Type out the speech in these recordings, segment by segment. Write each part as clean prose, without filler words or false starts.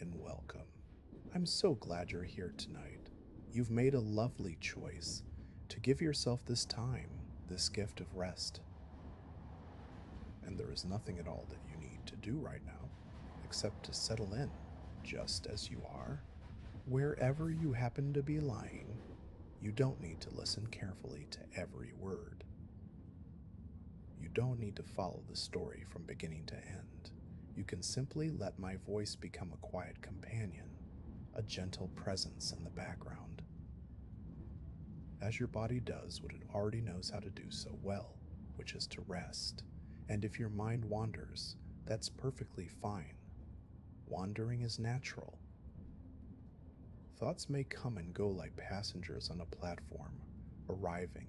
and welcome. I'm so glad you're here tonight. You've made a lovely choice to give yourself this time, this gift of rest. And there is nothing at all that you need to do right now except to settle in just as you are. Wherever you happen to be lying, you don't need to listen carefully to every word. You don't need to follow the story from beginning to end. You can simply let my voice become a quiet companion, a gentle presence in the background, as your body does what it already knows how to do so well, which is to rest. And if your mind wanders, that's perfectly fine. Wandering is natural. Thoughts may come and go like passengers on a platform, arriving,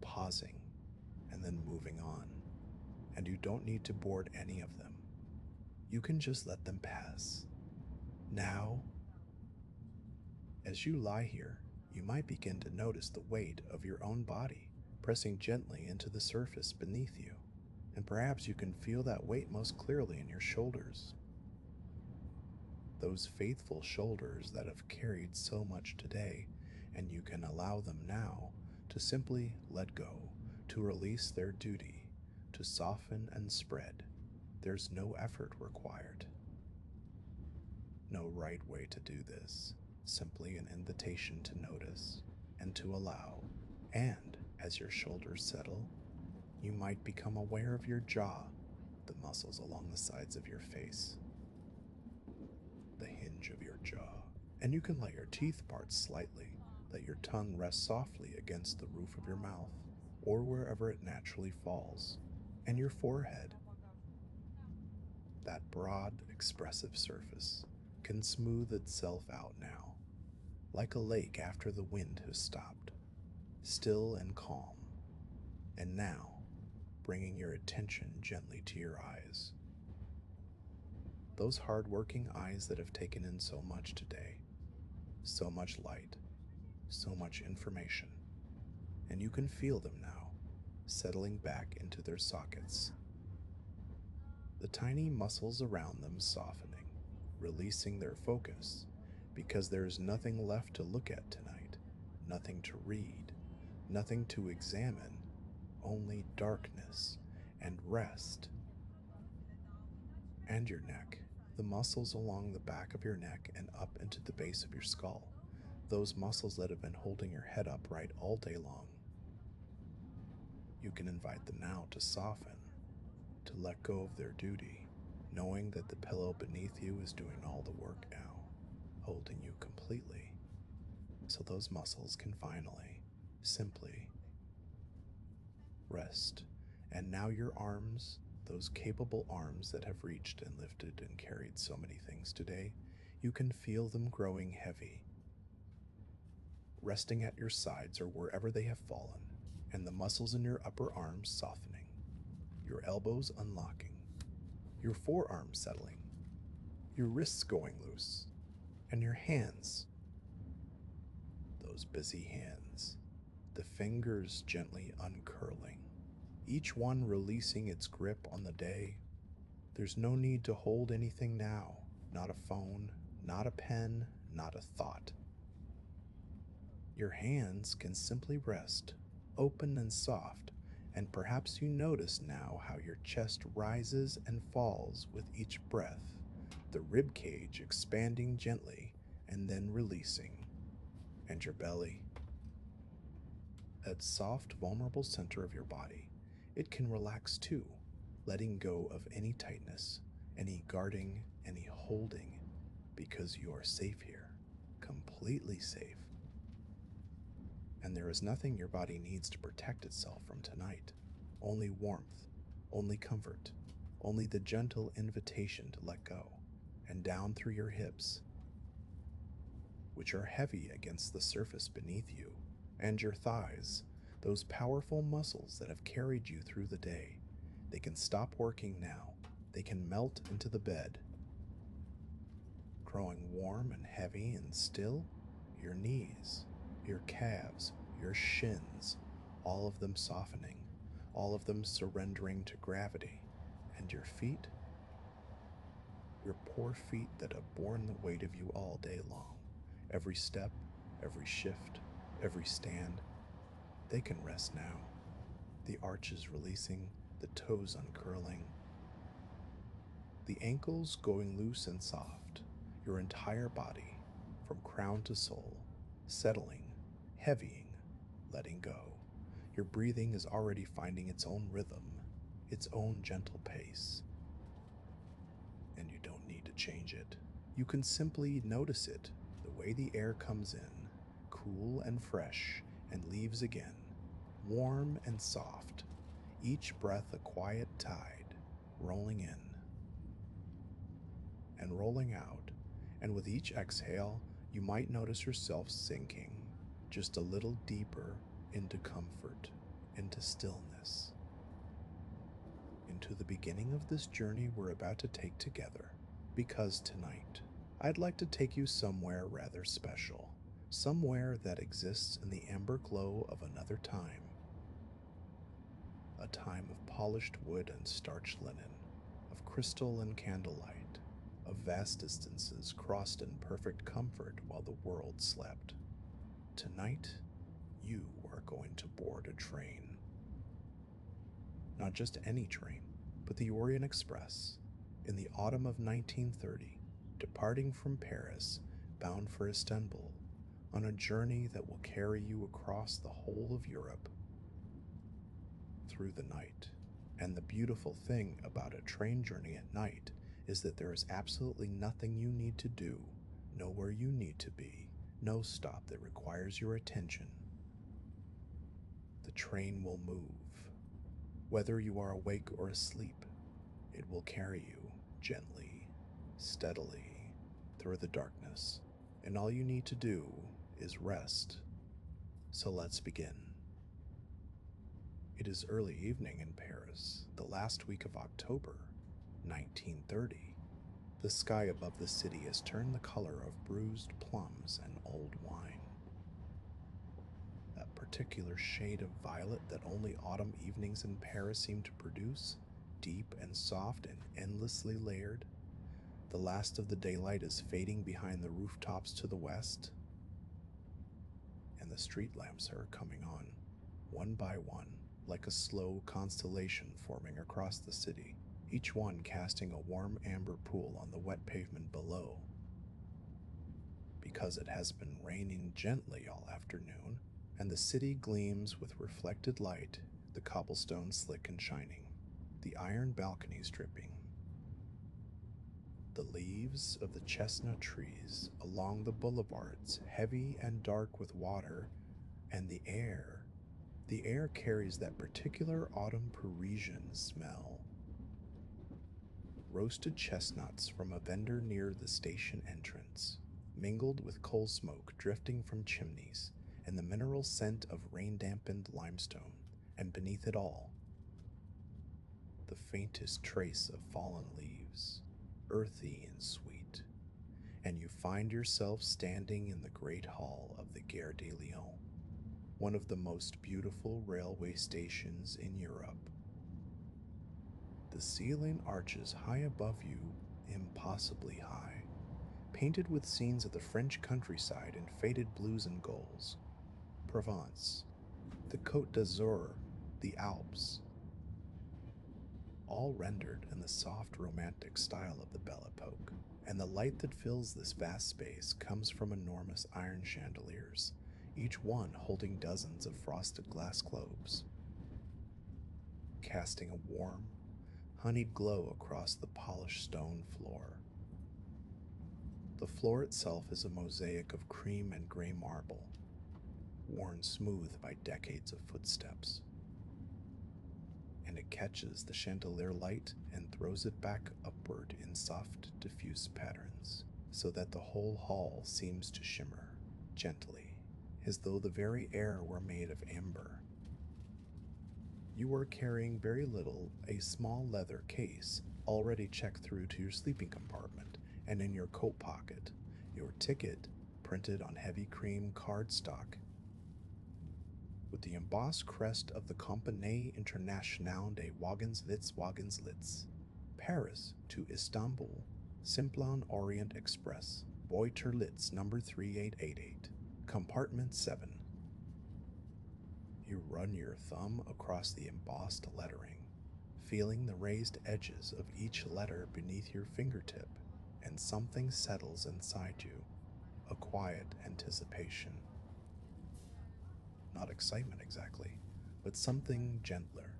pausing, and then moving on. And you don't need to board any of them. You can just let them pass. Now, as you lie here, you might begin to notice the weight of your own body pressing gently into the surface beneath you, and perhaps you can feel that weight most clearly in your shoulders. Those faithful shoulders that have carried so much today, and you can allow them now to simply let go, to release their duty, to soften and spread. There's no effort required. No right way to do this, simply an invitation to notice and to allow. And as your shoulders settle, you might become aware of your jaw, the muscles along the sides of your face, the hinge of your jaw. And you can let your teeth part slightly, let your tongue rest softly against the roof of your mouth or wherever it naturally falls, and your forehead. That broad, expressive surface can smooth itself out now, like a lake after the wind has stopped, still and calm. And now, bringing your attention gently to your eyes. Those hard-working eyes that have taken in so much today, so much light, so much information. And you can feel them now, settling back into their sockets, the tiny muscles around them softening, releasing their focus, because there is nothing left to look at tonight, nothing to read, nothing to examine, only darkness and rest. And your neck, the muscles along the back of your neck and up into the base of your skull, those muscles that have been holding your head upright all day long. You can invite them now to soften, to let go of their duty, knowing that the pillow beneath you is doing all the work now, holding you completely, so those muscles can finally, simply rest. And now your arms, those capable arms that have reached and lifted and carried so many things today, you can feel them growing heavy, resting at your sides or wherever they have fallen, and the muscles in your upper arms softening, your elbows unlocking, your forearms settling, your wrists going loose, and your hands, those busy hands, the fingers gently uncurling, each one releasing its grip on the day. There's no need to hold anything now, not a phone, not a pen, not a thought. Your hands can simply rest, open and soft, and perhaps you notice now how your chest rises and falls with each breath, the rib cage expanding gently and then releasing, and your belly, that soft, vulnerable center of your body, it can relax too, letting go of any tightness, any guarding, any holding, because you are safe here, completely safe. And there is nothing your body needs to protect itself from tonight. Only warmth, only comfort, only the gentle invitation to let go, and down through your hips, which are heavy against the surface beneath you, and your thighs, those powerful muscles that have carried you through the day. They can stop working now. They can melt into the bed, growing warm and heavy and still. Your knees, your calves, your shins, all of them softening, all of them surrendering to gravity, and your feet, your poor feet that have borne the weight of you all day long. Every step, every shift, every stand, they can rest now. The arches releasing, the toes uncurling, the ankles going loose and soft, your entire body, from crown to sole, settling, heavying, letting go. Your breathing is already finding its own rhythm, its own gentle pace. And you don't need to change it. You can simply notice it, the way the air comes in, cool and fresh, and leaves again, warm and soft, each breath a quiet tide, rolling in and rolling out, and with each exhale, you might notice yourself sinking just a little deeper into comfort, into stillness, into the beginning of this journey we're about to take together. Because tonight, I'd like to take you somewhere rather special, somewhere that exists in the amber glow of another time, a time of polished wood and starched linen, of crystal and candlelight, of vast distances crossed in perfect comfort while the world slept. Tonight, you are going to board a train. Not just any train, but the Orient Express, in the autumn of 1930, departing from Paris, bound for Istanbul, on a journey that will carry you across the whole of Europe through the night. And the beautiful thing about a train journey at night is that there is absolutely nothing you need to do, nowhere you need to be, no stop that requires your attention. The train will move. Whether you are awake or asleep, it will carry you gently, steadily, through the darkness, and all you need to do is rest. So let's begin. It is early evening in Paris, the last week of October, 1930. The sky above the city has turned the color of bruised plums and old wine. That particular shade of violet that only autumn evenings in Paris seem to produce, deep and soft and endlessly layered. The last of the daylight is fading behind the rooftops to the west, and the street lamps are coming on, one by one, like a slow constellation forming across the city, each one casting a warm amber pool on the wet pavement below. Because it has been raining gently all afternoon, and the city gleams with reflected light, the cobblestones slick and shining, the iron balconies dripping. The leaves of the chestnut trees along the boulevards heavy and dark with water, and the air carries that particular autumn Parisian smell. Roasted chestnuts from a vendor near the station entrance, mingled with coal smoke drifting from chimneys, and the mineral scent of rain-dampened limestone, and beneath it all, the faintest trace of fallen leaves, earthy and sweet, and you find yourself standing in the great hall of the Gare de Lyon, one of the most beautiful railway stations in Europe. The ceiling arches high above you, impossibly high, painted with scenes of the French countryside in faded blues and golds, Provence, the Côte d'Azur, the Alps, all rendered in the soft romantic style of the Belle Epoque. And the light that fills this vast space comes from enormous iron chandeliers, each one holding dozens of frosted glass globes, casting a warm, honeyed glow across the polished stone floor. The floor itself is a mosaic of cream and gray marble, worn smooth by decades of footsteps, and it catches the chandelier light and throws it back upward in soft, diffuse patterns, so that the whole hall seems to shimmer gently, as though the very air were made of amber. You are carrying very little, a small leather case, already checked through to your sleeping compartment, and in your coat pocket, your ticket, printed on heavy cream cardstock, with the embossed crest of the Compagnie Internationale des Wagens Litz, Paris to Istanbul, Simplon Orient Express, Boiterlitz number 3888, compartment 7. You run your thumb across the embossed lettering, feeling the raised edges of each letter beneath your fingertip, and something settles inside you, a quiet anticipation. Not excitement exactly, but something gentler.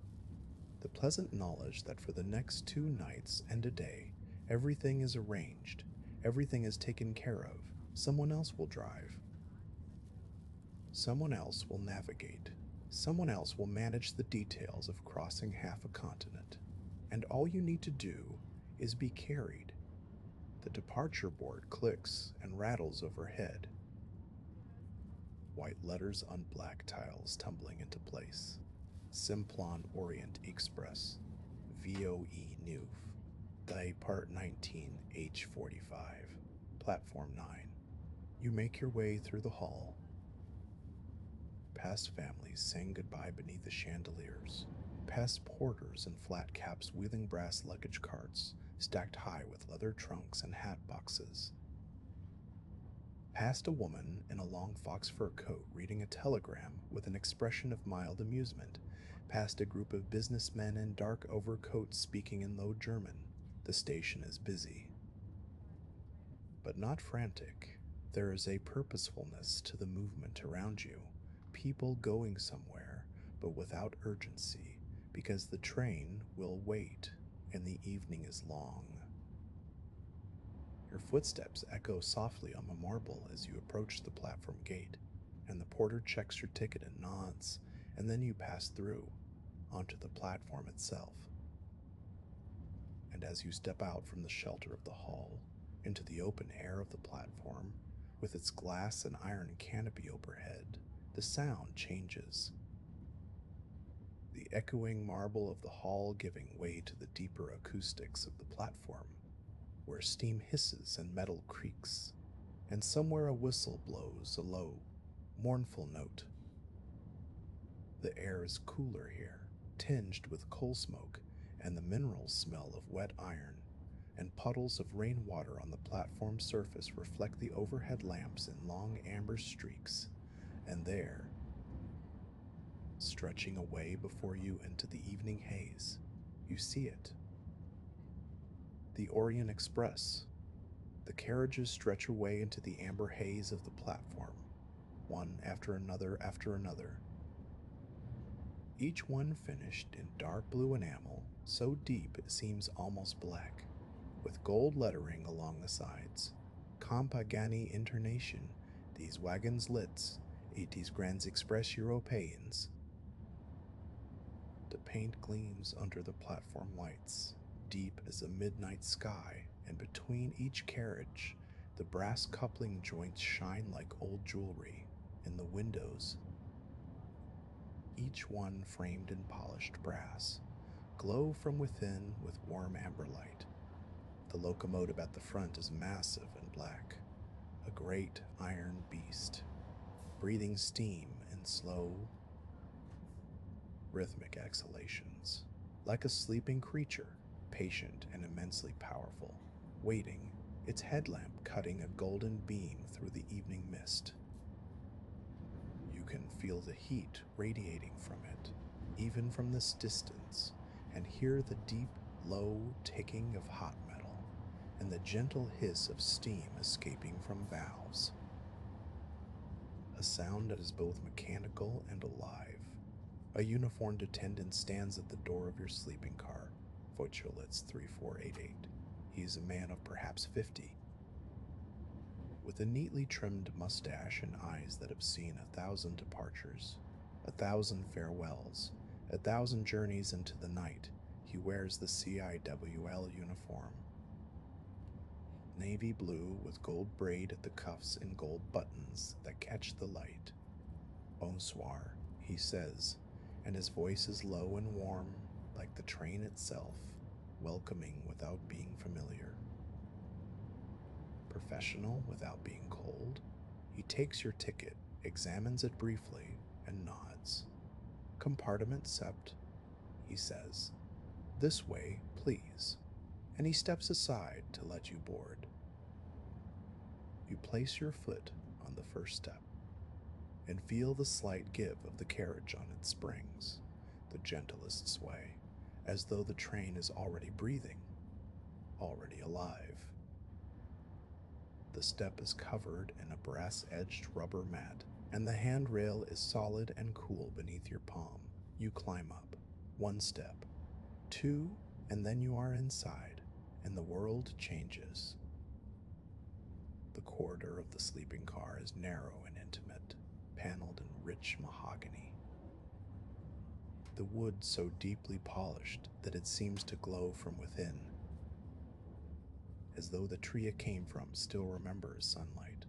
The pleasant knowledge that for the next 2 nights and a day, everything is arranged, everything is taken care of. Someone else will drive. Someone else will navigate. Someone else will manage the details of crossing half a continent. And all you need to do is be carried. The departure board clicks and rattles overhead. White letters on black tiles tumbling into place. Simplon Orient Express, VOE Neuf, Die Part 19 H45, Platform 9. You make your way through the hall, past families saying goodbye beneath the chandeliers, past porters in flat caps wheeling brass luggage carts stacked high with leather trunks and hat boxes, past a woman in a long fox fur coat reading a telegram with an expression of mild amusement, past a group of businessmen in dark overcoats speaking in low German. The station is busy, but not frantic. There is a purposefulness to the movement around you, people going somewhere, but without urgency, because the train will wait and the evening is long. Your footsteps echo softly on the marble as you approach the platform gate, and the porter checks your ticket and nods, and then you pass through, onto the platform itself. And as you step out from the shelter of the hall, into the open air of the platform, with its glass and iron canopy overhead, the sound changes. The echoing marble of the hall giving way to the deeper acoustics of the platform, where steam hisses and metal creaks, and somewhere a whistle blows a low, mournful note. The air is cooler here, tinged with coal smoke and the mineral smell of wet iron, and puddles of rainwater on the platform surface reflect the overhead lamps in long amber streaks, and there, stretching away before you into the evening haze, you see it. The Orient Express. The carriages stretch away into the amber haze of the platform, one after another after another. Each one finished in dark blue enamel, so deep it seems almost black, with gold lettering along the sides. Compagnie Internation, these wagons lits, et these grands express Européens. The paint gleams under the platform lights, deep as a midnight sky, and between each carriage, the brass coupling joints shine like old jewelry in the windows, each one framed in polished brass, glow from within with warm amber light. The locomotive at the front is massive and black, a great iron beast, breathing steam in slow, rhythmic exhalations, like a sleeping creature, patient and immensely powerful, waiting, its headlamp cutting a golden beam through the evening mist. You can feel the heat radiating from it, even from this distance, and hear the deep, low ticking of hot metal, and the gentle hiss of steam escaping from valves. A sound that is both mechanical and alive. A uniformed attendant stands at the door of your sleeping car, Voiturlitz 3488. He is a man of perhaps 50, with a neatly trimmed mustache and eyes that have seen 1,000 departures, 1,000 farewells, 1,000 journeys into the night. He wears the CIWL uniform, navy blue with gold braid at the cuffs and gold buttons that catch the light. Bonsoir, he says, and his voice is low and warm, like the train itself, welcoming without being familiar. Professional without being cold, he takes your ticket, examines it briefly, and nods. Compartment sept, he says. This way, please. and he steps aside to let you board. You place your foot on the first step and feel the slight give of the carriage on its springs, the gentlest sway, as though the train is already breathing, already alive. The step is covered in a brass-edged rubber mat, and the handrail is solid and cool beneath your palm. You climb up, one step, two, and then you are inside, and the world changes. The corridor of the sleeping car is narrow and intimate, paneled in rich mahogany. The wood so deeply polished that it seems to glow from within, as though the tree it came from still remembers sunlight.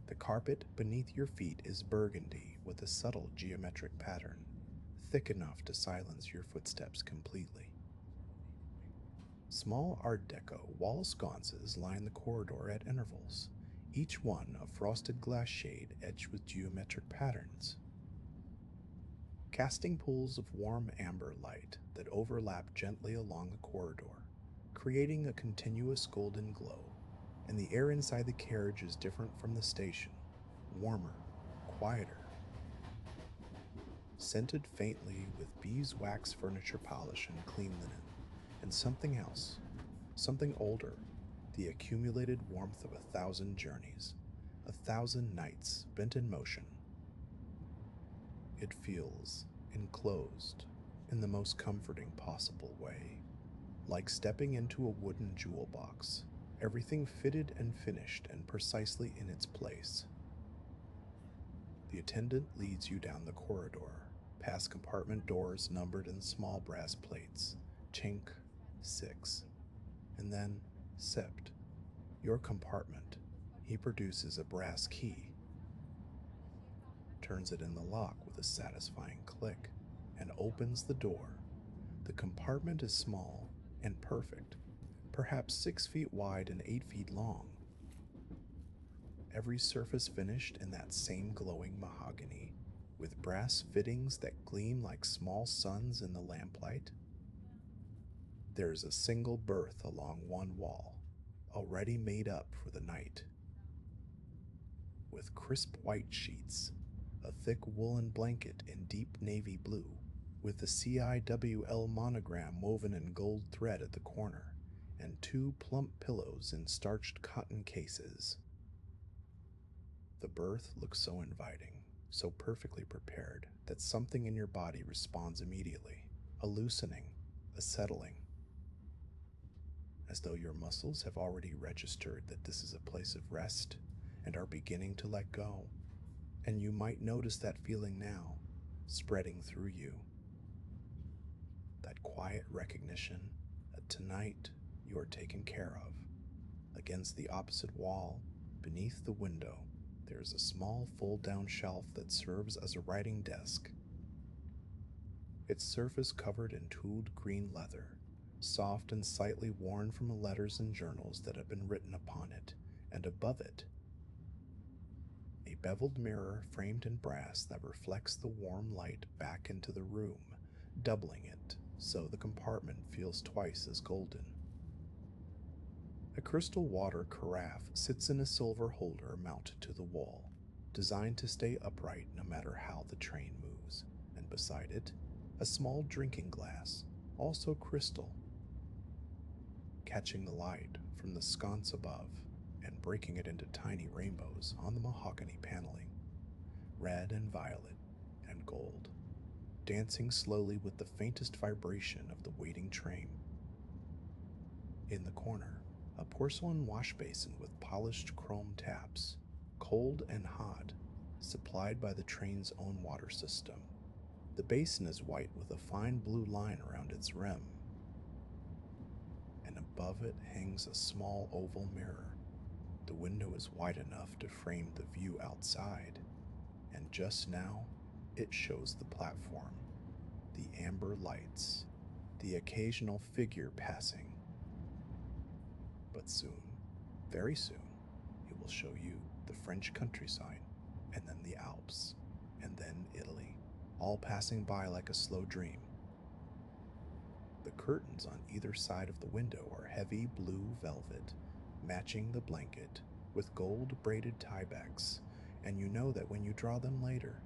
The carpet beneath your feet is burgundy with a subtle geometric pattern, thick enough to silence your footsteps completely. Small Art Deco wall sconces line the corridor at intervals, each one a frosted glass shade etched with geometric patterns, casting pools of warm amber light that overlap gently along the corridor, creating a continuous golden glow. And the air inside the carriage is different from the station, warmer, quieter, scented faintly with beeswax furniture polish and clean linen, and something else, something older, the accumulated warmth of 1,000 journeys, 1,000 nights spent in motion. It feels enclosed in the most comforting possible way, like stepping into a wooden jewel box, everything fitted and finished and precisely in its place. The attendant leads you down the corridor, past compartment doors numbered in small brass plates, chink, 6, and then sept, your compartment. He produces a brass key, turns it in the lock with a satisfying click, and opens the door. The compartment is small and perfect, perhaps 6 feet wide and 8 feet long. Every surface finished in that same glowing mahogany, with brass fittings that gleam like small suns in the lamplight. There is a single berth along one wall, already made up for the night, with crisp white sheets, a thick woolen blanket in deep navy blue, with the CIWL monogram woven in gold thread at the corner, and 2 plump pillows in starched cotton cases. The berth looks so inviting, so perfectly prepared, that something in your body responds immediately, a loosening, a settling, as though your muscles have already registered that this is a place of rest and are beginning to let go. And you might notice that feeling now, spreading through you. That quiet recognition that tonight you are taken care of. Against the opposite wall, beneath the window, there is a small fold-down shelf that serves as a writing desk. Its surface covered in tooled green leather, soft and slightly worn from the letters and journals that have been written upon it, and above it, a beveled mirror framed in brass that reflects the warm light back into the room, doubling it so the compartment feels twice as golden. A crystal water carafe sits in a silver holder mounted to the wall, designed to stay upright no matter how the train moves, and beside it, a small drinking glass, also crystal, catching the light from the sconce above and breaking it into tiny rainbows on the mahogany paneling, red and violet and gold, dancing slowly with the faintest vibration of the waiting train. In the corner, a porcelain wash basin with polished chrome taps, cold and hot, supplied by the train's own water system. The basin is white with a fine blue line around its rim, and above it hangs a small oval mirror. The window is wide enough to frame the view outside, and just now it shows the platform, the amber lights, the occasional figure passing. But soon, very soon, it will show you the French countryside, and then the Alps, and then Italy, all passing by like a slow dream. The The curtains on either side of the window are heavy blue velvet, matching the blanket with gold braided tiebacks, and you know that when you draw them later,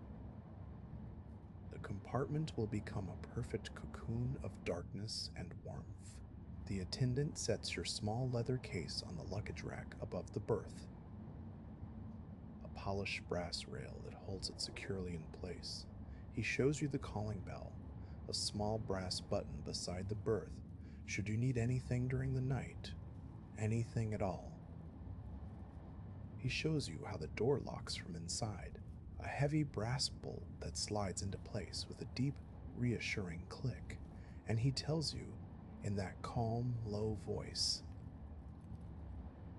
the compartment will become a perfect cocoon of darkness and warmth. The attendant sets your small leather case on the luggage rack above the berth, a polished brass rail that holds it securely in place. He shows you the calling bell, a small brass button beside the berth, should you need anything during the night, anything at all. He shows you how the door locks from inside, a heavy brass bolt that slides into place with a deep, reassuring click, and he tells you, in that calm, low voice,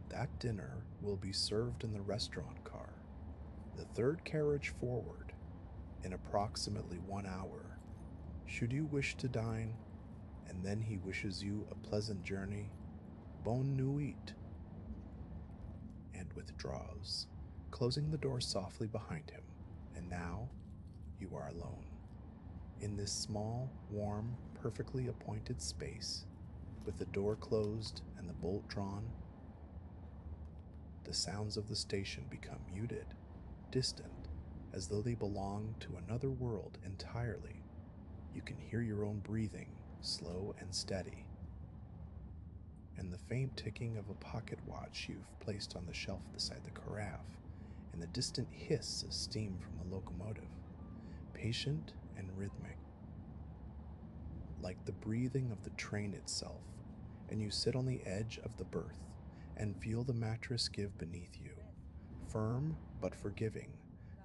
that dinner will be served in the restaurant car, the third carriage forward, in approximately 1 hour. Should you wish to dine, and then he wishes you a pleasant journey, bonne nuit, and withdraws, closing the door softly behind him. And now you are alone in this small, warm, perfectly appointed space, with the door closed and the bolt drawn. The sounds of the station become muted, distant, as though they belong to another world entirely. You can hear your own breathing, slow and steady, and the faint ticking of a pocket watch you've placed on the shelf beside the carafe, and the distant hiss of steam from the locomotive, patient and rhythmic, like the breathing of the train itself. And you sit on the edge of the berth and feel the mattress give beneath you, firm but forgiving,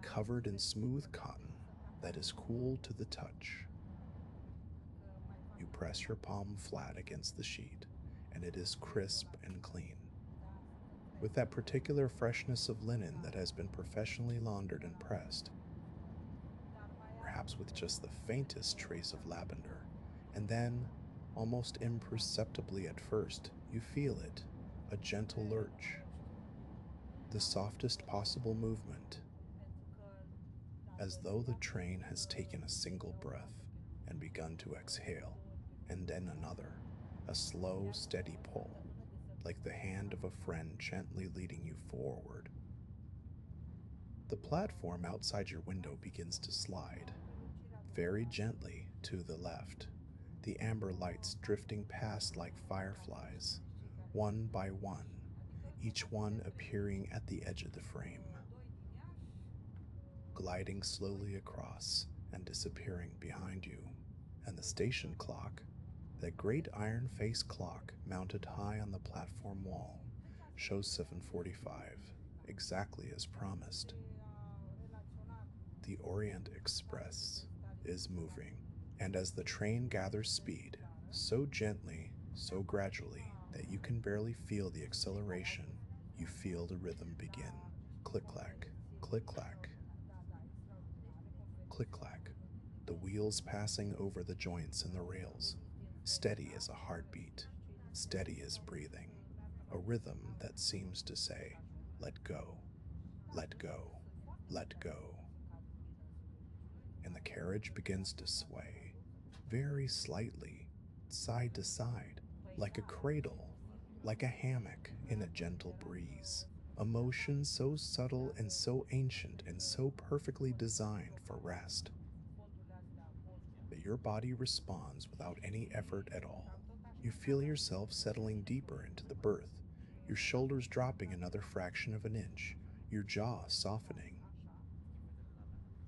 covered in smooth cotton that is cool to the touch. You press your palm flat against the sheet, and it is crisp and clean, with that particular freshness of linen that has been professionally laundered and pressed, perhaps with just the faintest trace of lavender. And then, almost imperceptibly at first, you feel it, a gentle lurch, the softest possible movement, as though the train has taken a single breath and begun to exhale, and then another, a slow, steady pull, like the hand of a friend gently leading you forward. The platform outside your window begins to slide, very gently to the left, the amber lights drifting past like fireflies, one by one, each one appearing at the edge of the frame, gliding slowly across and disappearing behind you. And the station clock, that great iron-faced clock mounted high on the platform wall, shows 7:45, exactly as promised. The Orient Express is moving, and as the train gathers speed, so gently, so gradually, that you can barely feel the acceleration, you feel the rhythm begin. Click-clack, click-clack, click-clack, the wheels passing over the joints in the rails, steady as a heartbeat, steady as breathing, a rhythm that seems to say, let go, let go, let go. And the carriage begins to sway, very slightly, side to side, like a cradle, like a hammock in a gentle breeze. A motion so subtle and so ancient and so perfectly designed for rest that your body responds without any effort at all. You feel yourself settling deeper into the berth, your shoulders dropping another fraction of an inch, your jaw softening,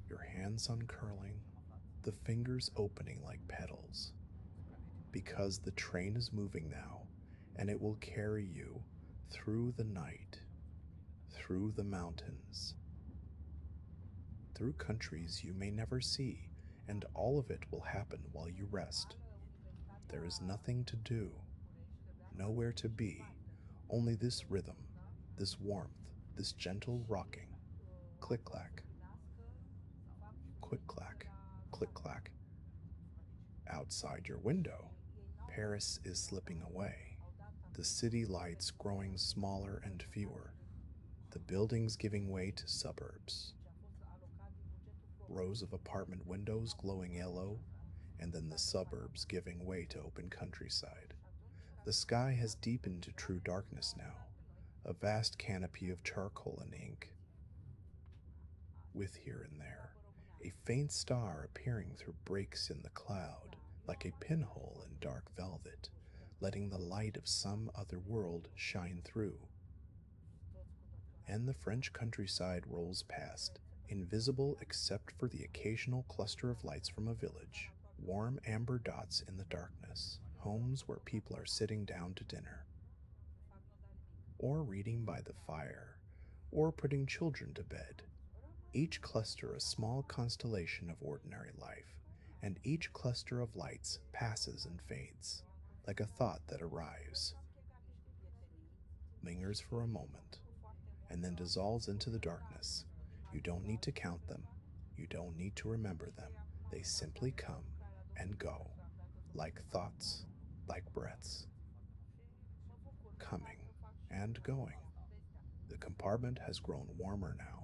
your hands uncurling, the fingers opening like petals, because the train is moving now, and it will carry you through the night, through the mountains, through countries you may never see, and all of it will happen while you rest. There is nothing to do, nowhere to be, only this rhythm, this warmth, this gentle rocking. Click-clack, click-clack, click-clack. Outside your window, Paris is slipping away, the city lights growing smaller and fewer, the buildings giving way to suburbs, rows of apartment windows glowing yellow, and then the suburbs giving way to open countryside. The sky has deepened to true darkness now, a vast canopy of charcoal and ink, with here and there a faint star appearing through breaks in the cloud, like a pinhole in dark velvet, letting the light of some other world shine through. And the French countryside rolls past, invisible except for the occasional cluster of lights from a village, warm amber dots in the darkness, homes where people are sitting down to dinner, or reading by the fire, or putting children to bed, each cluster a small constellation of ordinary life, and each cluster of lights passes and fades, like a thought that arrives, lingers for a moment, and then dissolves into the darkness. You don't need to count them, you don't need to remember them. They simply come and go, like thoughts, like breaths, coming and going. The compartment has grown warmer now,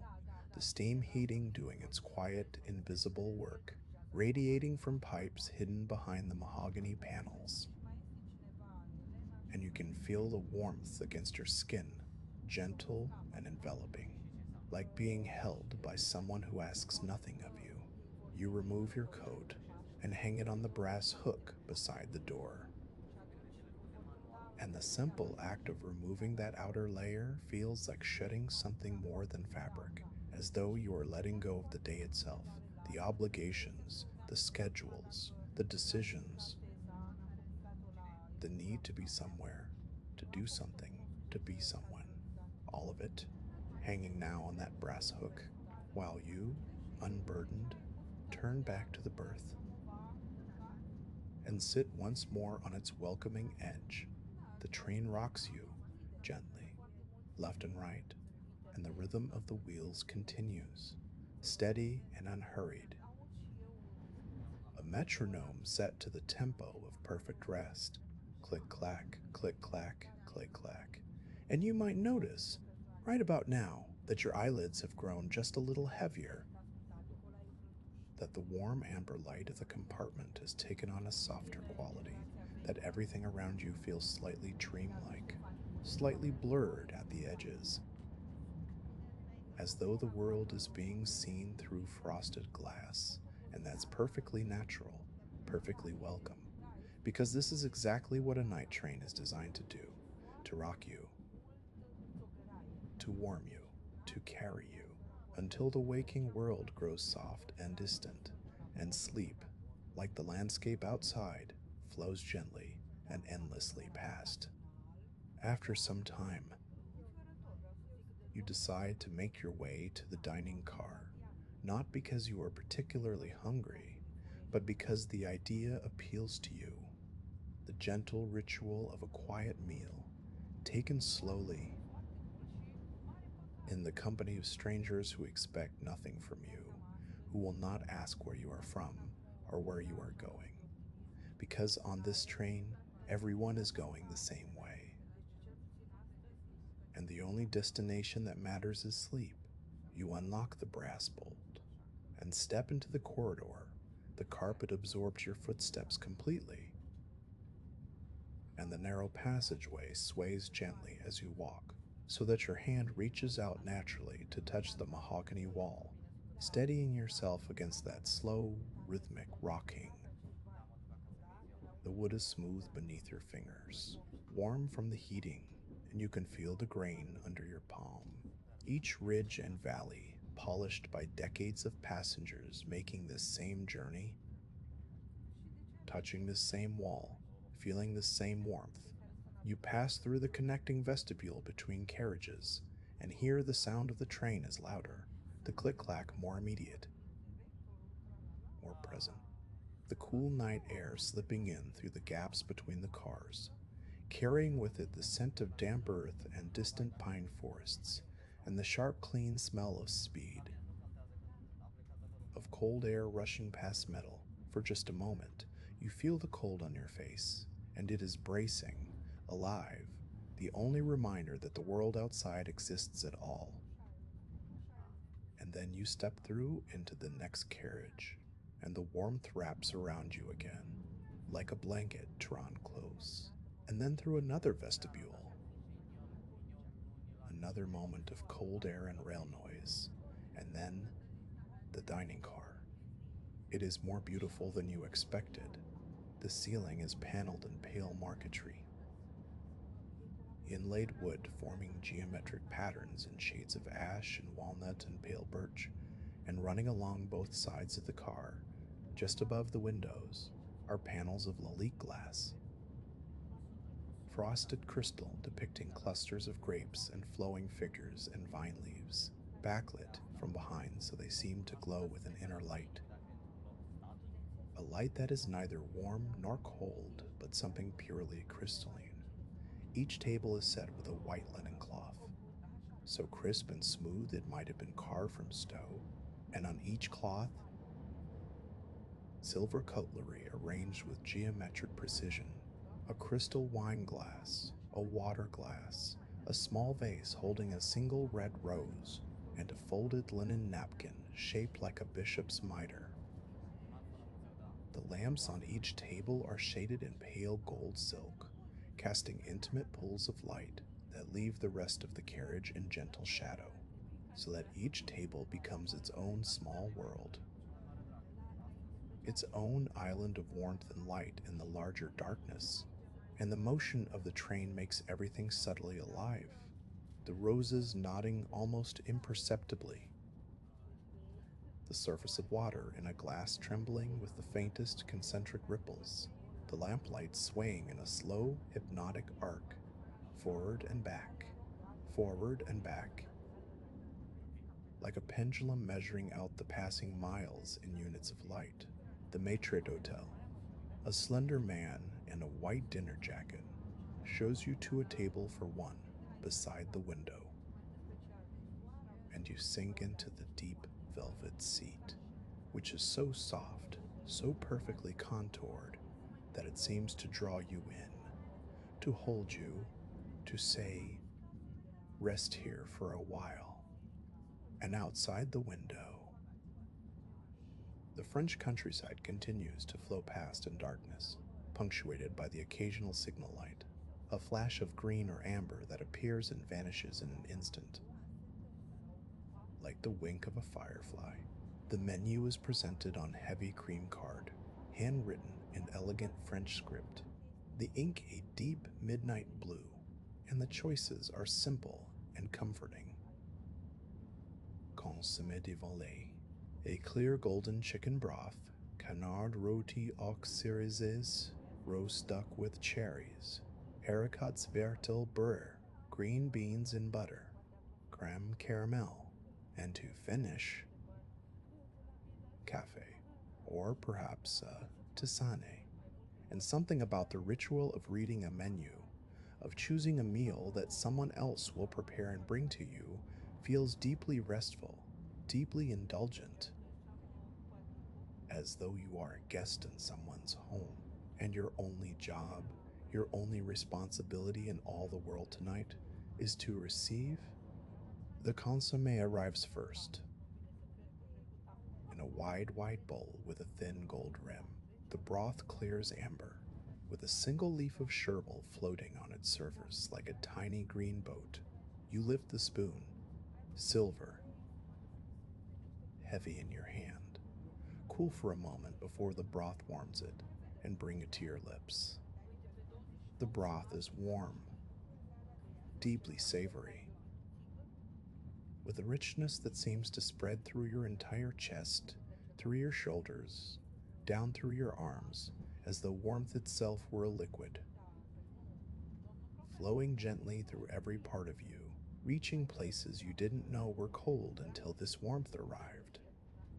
the steam heating doing its quiet, invisible work, radiating from pipes hidden behind the mahogany panels. And you can feel the warmth against your skin, gentle and enveloping, like being held by someone who asks nothing of you. You remove your coat and hang it on the brass hook beside the door. And the simple act of removing that outer layer feels like shedding something more than fabric, as though you are letting go of the day itself, the obligations, the schedules, the decisions, the need to be somewhere, to do something, to be someone. All of it hanging now on that brass hook, while you, unburdened, turn back to the berth and sit once more on its welcoming edge. The train rocks you gently, left and right, and the rhythm of the wheels continues, steady and unhurried, a metronome set to the tempo of perfect rest. Click clack, click clack, click clack. And you might notice, right about now, that your eyelids have grown just a little heavier, that the warm amber light of the compartment has taken on a softer quality, that everything around you feels slightly dreamlike, slightly blurred at the edges, as though the world is being seen through frosted glass, and that's perfectly natural, perfectly welcome, because this is exactly what a night train is designed to do, to rock you, to warm you, to carry you, until the waking world grows soft and distant, and sleep, like the landscape outside, flows gently and endlessly past. After some time, you decide to make your way to the dining car, not because you are particularly hungry, but because the idea appeals to you. The gentle ritual of a quiet meal, taken slowly, in the company of strangers who expect nothing from you, who will not ask where you are from or where you are going, because on this train, everyone is going the same way, and the only destination that matters is sleep. You unlock the brass bolt and step into the corridor. The carpet absorbs your footsteps completely, and the narrow passageway sways gently as you walk, so that your hand reaches out naturally to touch the mahogany wall, steadying yourself against that slow, rhythmic rocking. The wood is smooth beneath your fingers, warm from the heating, and you can feel the grain under your palm. Each ridge and valley, polished by decades of passengers making this same journey, touching this same wall, feeling this same warmth. You pass through the connecting vestibule between carriages, and here the sound of the train is louder, the click-clack more immediate, more present. The cool night air slipping in through the gaps between the cars, carrying with it the scent of damp earth and distant pine forests, and the sharp, clean smell of speed, of cold air rushing past metal. For just a moment, you feel the cold on your face, and it is bracing, alive, the only reminder that the world outside exists at all. And then you step through into the next carriage. and the warmth wraps around you again, like a blanket drawn close. And then through another vestibule, another moment of cold air and rail noise, and then the dining car. It is more beautiful than you expected. The ceiling is paneled in pale marquetry, inlaid wood forming geometric patterns in shades of ash and walnut and pale birch, and running along both sides of the car, just above the windows, are panels of Lalique glass, frosted crystal depicting clusters of grapes and flowing figures and vine leaves, backlit from behind so they seem to glow with an inner light. A light that is neither warm nor cold, but something purely crystalline. Each table is set with a white linen cloth, so crisp and smooth it might have been carved from stone, and on each cloth, silver cutlery arranged with geometric precision, a crystal wine glass, a water glass, a small vase holding a single red rose, and a folded linen napkin shaped like a bishop's mitre. The lamps on each table are shaded in pale gold silk, casting intimate pools of light that leave the rest of the carriage in gentle shadow, so that each table becomes its own small world, its own island of warmth and light in the larger darkness. And the motion of the train makes everything subtly alive, the roses nodding almost imperceptibly, the surface of water in a glass trembling with the faintest concentric ripples, the lamplight swaying in a slow, hypnotic arc, forward and back, like a pendulum measuring out the passing miles in units of light. The maitre d'hotel, a slender man in a white dinner jacket, shows you to a table for one beside the window, and you sink into the deep velvet seat, which is so soft, so perfectly contoured, that it seems to draw you in, to hold you, to say, rest here for a while. And outside the window, the French countryside continues to flow past in darkness, punctuated by the occasional signal light, a flash of green or amber that appears and vanishes in an instant, like the wink of a firefly. The menu is presented on heavy cream card, handwritten in elegant French script, the ink a deep midnight blue, and the choices are simple and comforting. Consommé de volaille, a clear golden chicken broth, canard rôti aux cerises, roast duck with cherries, haricots vertes au beurre, green beans in butter, creme caramel, and to finish, cafe, or perhaps a tisane. And something about the ritual of reading a menu, of choosing a meal that someone else will prepare and bring to you, feels deeply restful, deeply indulgent, as though you are a guest in someone's home, and your only job, your only responsibility in all the world tonight is to receive. The consommé arrives first, in a wide, white bowl with a thin gold rim. The broth clears amber, with a single leaf of chervil floating on its surface like a tiny green boat. You lift the spoon, silver, heavy in your hand, cool for a moment before the broth warms it, and bring it to your lips. The broth is warm, deeply savory, with a richness that seems to spread through your entire chest, through your shoulders, down through your arms, as though warmth itself were a liquid, flowing gently through every part of you, reaching places you didn't know were cold until this warmth arrived.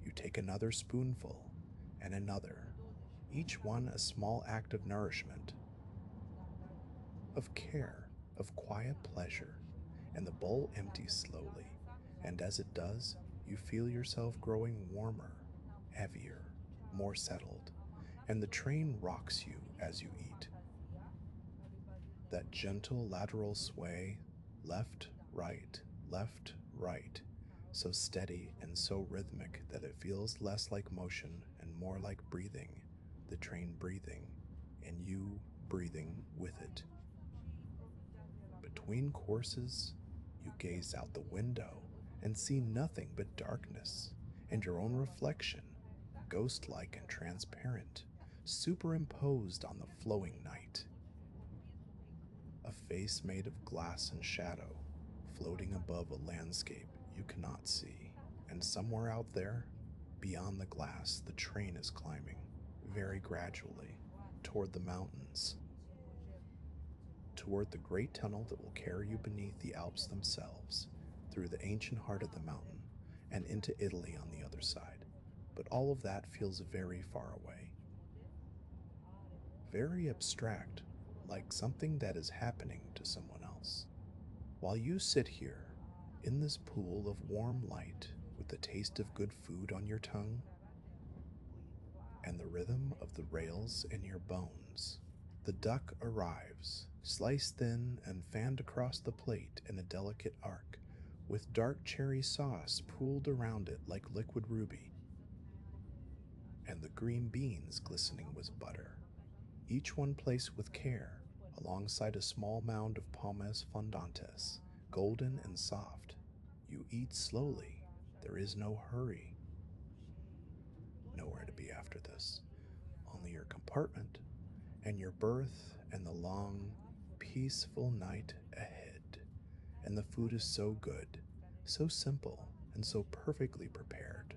You take another spoonful, and another, each one a small act of nourishment, of care, of quiet pleasure, and the bowl empties slowly, and as it does, you feel yourself growing warmer, heavier, more settled, and the train rocks you as you eat. That gentle lateral sway, left, right, so steady and so rhythmic that it feels less like motion and more like breathing, the train breathing, and you breathing with it. Between courses, you gaze out the window and see nothing but darkness and your own reflection, ghost like and transparent, superimposed on the flowing night. A face made of glass and shadow, floating above a landscape you cannot see. And somewhere out there, beyond the glass, the train is climbing, very gradually, toward the mountains, toward the great tunnel that will carry you beneath the Alps themselves, through the ancient heart of the mountain, and into Italy on the other side. But all of that feels very far away, very abstract, like something that is happening to someone else. While you sit here, in this pool of warm light, with the taste of good food on your tongue, and the rhythm of the rails in your bones, the duck arrives, sliced thin and fanned across the plate in a delicate arc, with dark cherry sauce pooled around it like liquid ruby, and the green beans glistening with butter, each one placed with care, alongside a small mound of pomes fondantes, golden and soft. You eat slowly. There is no hurry. Nowhere to be after this. Only your compartment and your berth and the long, peaceful night ahead. And the food is so good, so simple, and so perfectly prepared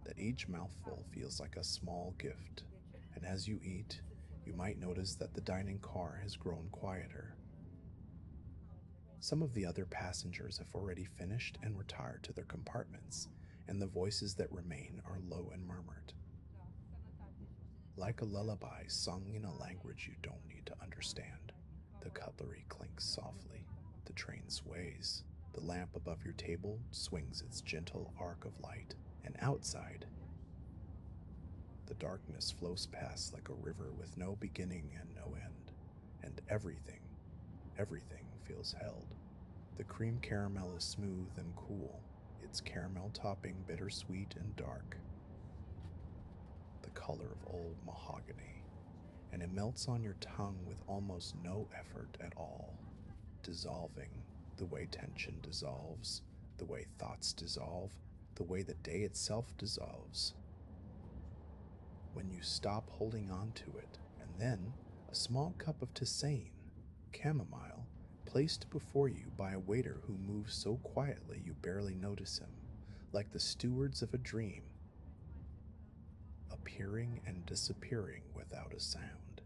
that each mouthful feels like a small gift. And as you eat, you might notice that the dining car has grown quieter. Some of the other passengers have already finished and retired to their compartments, and the voices that remain are low and murmured, like a lullaby sung in a language you don't need to understand. The cutlery clinks softly, the train sways, the lamp above your table swings its gentle arc of light, and outside, the darkness flows past like a river with no beginning and no end, and everything feels held. The cream caramel is smooth and cool, its caramel topping bittersweet and dark, the color of old mahogany, and it melts on your tongue with almost no effort at all, dissolving the way tension dissolves, the way thoughts dissolve, the way the day itself dissolves. When you stop holding on to it, and then a small cup of tisane, chamomile, placed before you by a waiter who moves so quietly you barely notice him, like the stewards of a dream, appearing and disappearing without a sound.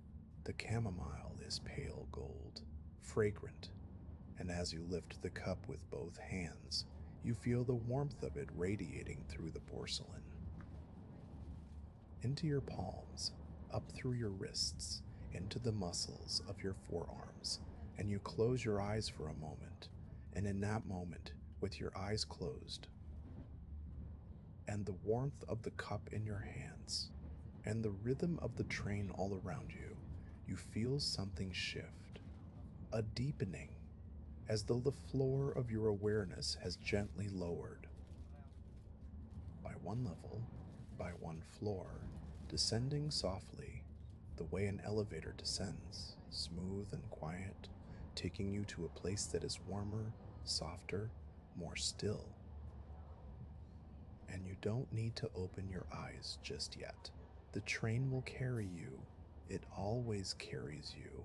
The chamomile is pale gold, fragrant, and as you lift the cup with both hands, you feel the warmth of it radiating through the porcelain, into your palms, up through your wrists, into the muscles of your forearms, and you close your eyes for a moment, and in that moment, with your eyes closed, and the warmth of the cup in your hands, and the rhythm of the train all around you, you feel something shift, a deepening, as though the floor of your awareness has gently lowered by one level, by one floor, descending softly, the way an elevator descends, smooth and quiet, taking you to a place that is warmer, softer, more still. And you don't need to open your eyes just yet. The train will carry you. It always carries you,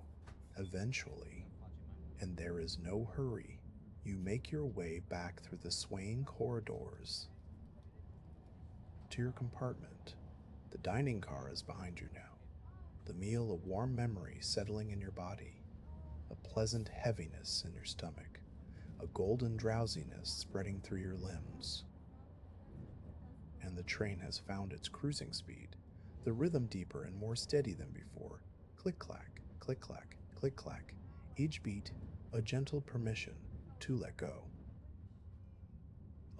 eventually, and there is no hurry. You make your way back through the swaying corridors to your compartment. The dining car is behind you now, the meal a warm memory settling in your body, a pleasant heaviness in your stomach, a golden drowsiness spreading through your limbs. And the train has found its cruising speed, the rhythm deeper and more steady than before. Click-clack, click-clack, click-clack, each beat a gentle permission to let go.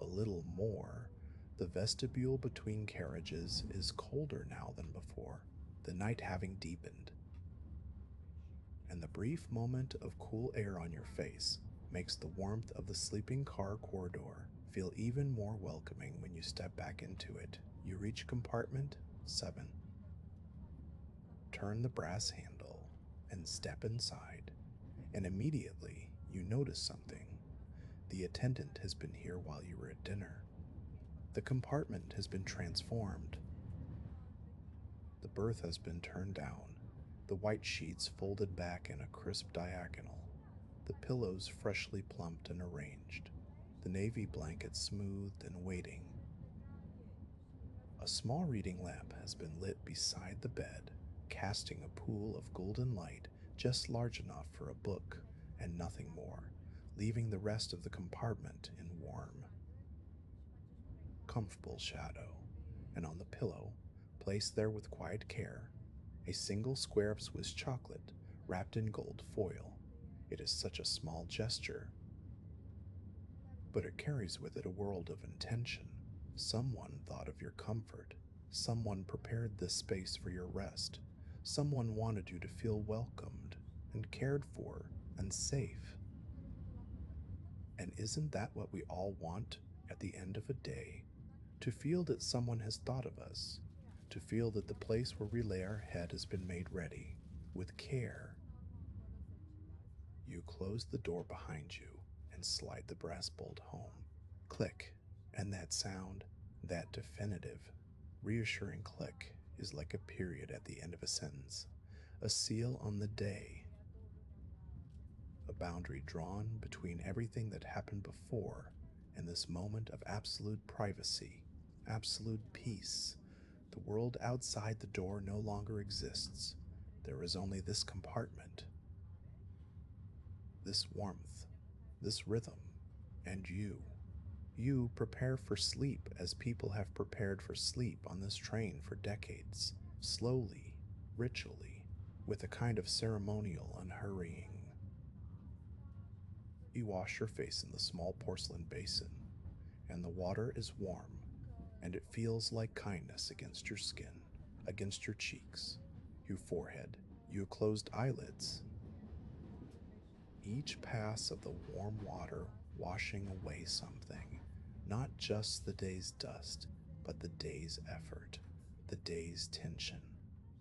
A little more, the vestibule between carriages is colder now than before, the night having deepened. And the brief moment of cool air on your face, makes the warmth of the sleeping car corridor feel even more welcoming when you step back into it. You reach compartment 7. Turn the brass handle and step inside, and immediately you notice something. The attendant has been here while you were at dinner. The compartment has been transformed. The berth has been turned down, the white sheets folded back in a crisp diagonal, the pillows freshly plumped and arranged, the navy blanket smoothed and waiting. A small reading lamp has been lit beside the bed, casting a pool of golden light just large enough for a book and nothing more, leaving the rest of the compartment in warm, comfortable shadow. And on the pillow, placed there with quiet care, a single square of Swiss chocolate wrapped in gold foil. It is such a small gesture, but it carries with it a world of intention. Someone thought of your comfort. Someone prepared this space for your rest. Someone wanted you to feel welcomed and cared for and safe. And isn't that what we all want at the end of a day? To feel that someone has thought of us, to feel that the place where we lay our head has been made ready, with care. You close the door behind you and slide the brass bolt home. Click, and that sound, that definitive, reassuring click, is like a period at the end of a sentence, a seal on the day, a boundary drawn between everything that happened before and this moment of absolute privacy, absolute peace. The world outside the door no longer exists. There is only this compartment, this warmth, this rhythm, and you. You prepare for sleep as people have prepared for sleep on this train for decades, slowly, ritually, with a kind of ceremonial unhurrying. You wash your face in the small porcelain basin, and the water is warm, and it feels like kindness against your skin, against your cheeks, your forehead, your closed eyelids. Each pass of the warm water washing away something, not just the day's dust, but the day's effort, the day's tension,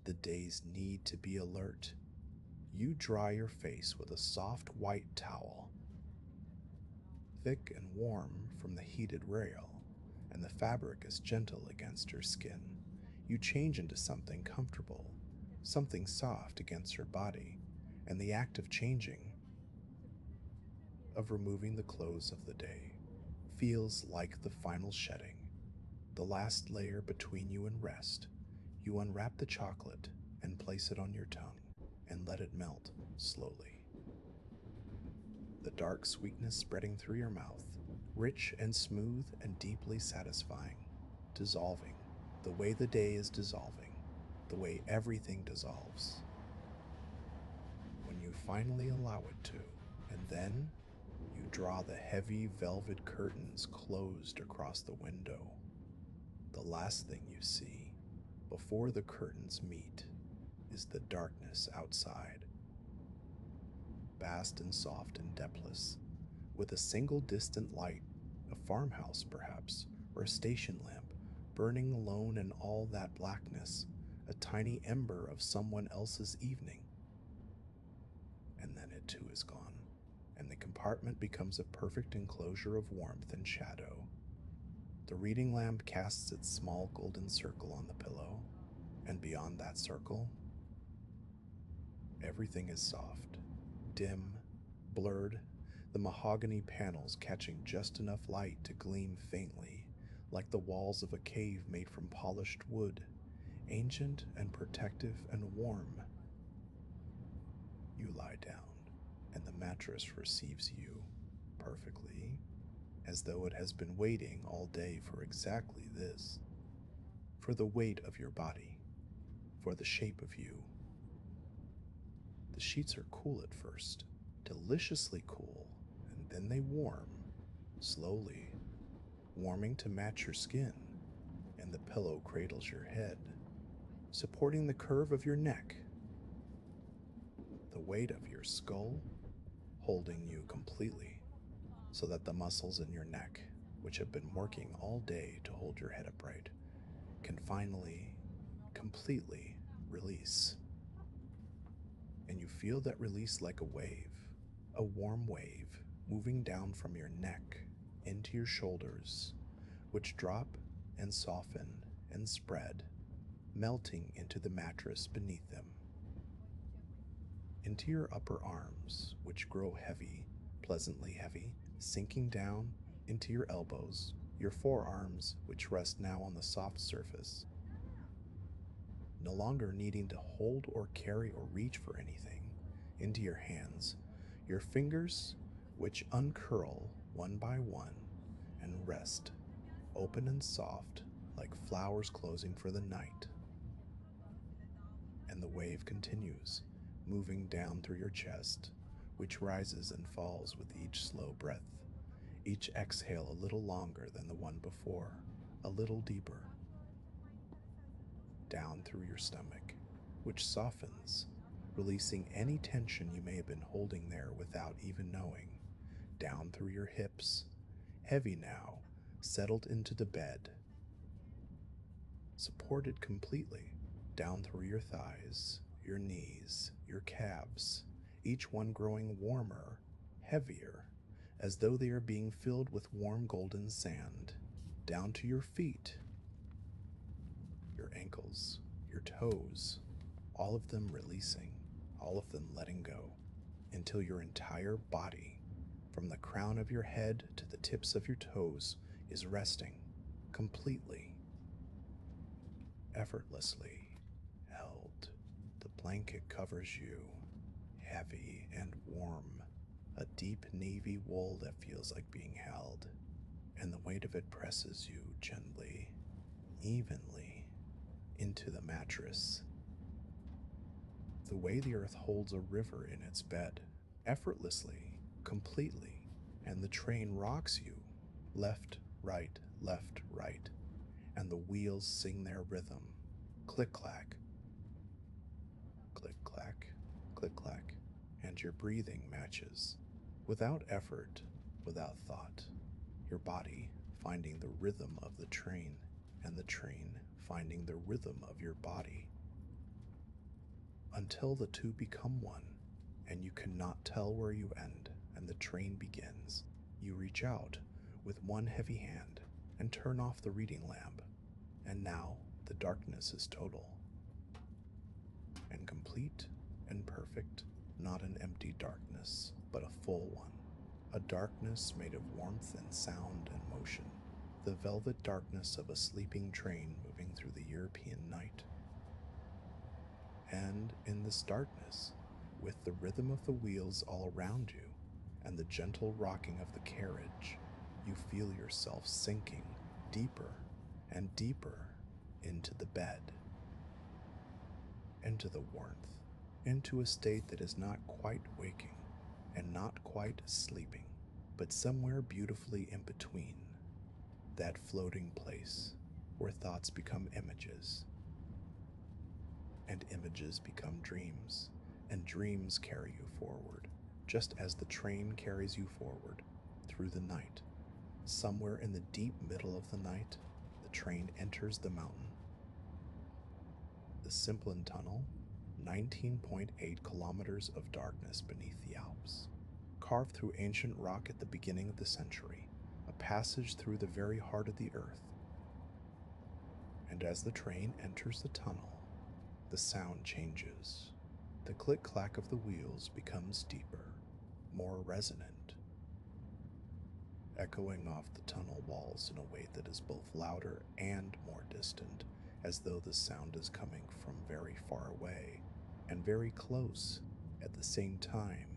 the day's need to be alert. You dry your face with a soft white towel, thick and warm from the heated rail, and the fabric is gentle against your skin. You change into something comfortable, something soft against your body, and the act of changing, of removing the clothes of the day, feels like the final shedding, the last layer between you and rest. You unwrap the chocolate and place it on your tongue and let it melt slowly. The dark sweetness spreading through your mouth, rich and smooth and deeply satisfying, dissolving the way the day is dissolving, the way everything dissolves. When you finally allow it to, and then you draw the heavy velvet curtains closed across the window. The last thing you see before the curtains meet is the darkness outside, vast and soft and depthless, with a single distant light, a farmhouse perhaps, or a station lamp, burning alone in all that blackness, a tiny ember of someone else's evening. And then it too is gone, and the compartment becomes a perfect enclosure of warmth and shadow. The reading lamp casts its small golden circle on the pillow, and beyond that circle, everything is soft, dim, blurred, the mahogany panels catching just enough light to gleam faintly, like the walls of a cave made from polished wood, ancient and protective and warm. You lie down, and the mattress receives you perfectly, as though it has been waiting all day for exactly this, for the weight of your body, for the shape of you. The sheets are cool at first, deliciously cool, and then they warm, slowly, warming to match your skin, and the pillow cradles your head, supporting the curve of your neck, the weight of your skull, holding you completely. so that the muscles in your neck, which have been working all day to hold your head upright, can finally, completely release. And you feel that release like a warm wave moving down from your neck into your shoulders, which drop and soften and spread, melting into the mattress beneath them, into your upper arms, which grow heavy, pleasantly heavy, sinking down into your elbows, your forearms, which rest now on the soft surface, no longer needing to hold or carry or reach for anything, into your hands, your fingers, which uncurl one by one and rest, open and soft, like flowers closing for the night. And the wave continues, moving down through your chest, which rises and falls with each slow breath, each exhale a little longer than the one before, a little deeper, down through your stomach, which softens, releasing any tension you may have been holding there without even knowing, down through your hips, heavy now, settled into the bed, supported completely, down through your thighs, your knees, your calves, each one growing warmer, heavier, as though they are being filled with warm golden sand, down to your feet, your ankles, your toes, all of them releasing, all of them letting go, until your entire body, from the crown of your head to the tips of your toes, is resting completely, effortlessly held. The blanket covers you, heavy and warm, a deep navy wool that feels like being held, and the weight of it presses you gently, evenly, into the mattress. The way the earth holds a river in its bed, effortlessly, completely, and the train rocks you, left, right, and the wheels sing their rhythm, click-clack, click-clack, click-clack, and your breathing matches, without effort, without thought, your body finding the rhythm of the train, and the train finding the rhythm of your body, until the two become one, and you cannot tell where you end and the train begins. You reach out with one heavy hand and turn off the reading lamp, and now the darkness is total and complete and perfect, not an empty darkness, but a full one, a darkness made of warmth and sound and motion, the velvet darkness of a sleeping train moving through the European night. And in this darkness, with the rhythm of the wheels all around you and the gentle rocking of the carriage, you feel yourself sinking deeper and deeper into the bed, into the warmth, into a state that is not quite waking and not quite sleeping, but somewhere beautifully in between, that floating place where thoughts become images, and images become dreams, and dreams carry you forward, just as the train carries you forward through the night. Somewhere in the deep middle of the night, the train enters the mountain. The Simplon Tunnel, 19.8 kilometers of darkness beneath the Alps, carved through ancient rock at the beginning of the century, a passage through the very heart of the earth. And as the train enters the tunnel, the sound changes. The click-clack of the wheels becomes deeper, more resonant, echoing off the tunnel walls in a way that is both louder and more distant, as though the sound is coming from very far away and very close at the same time.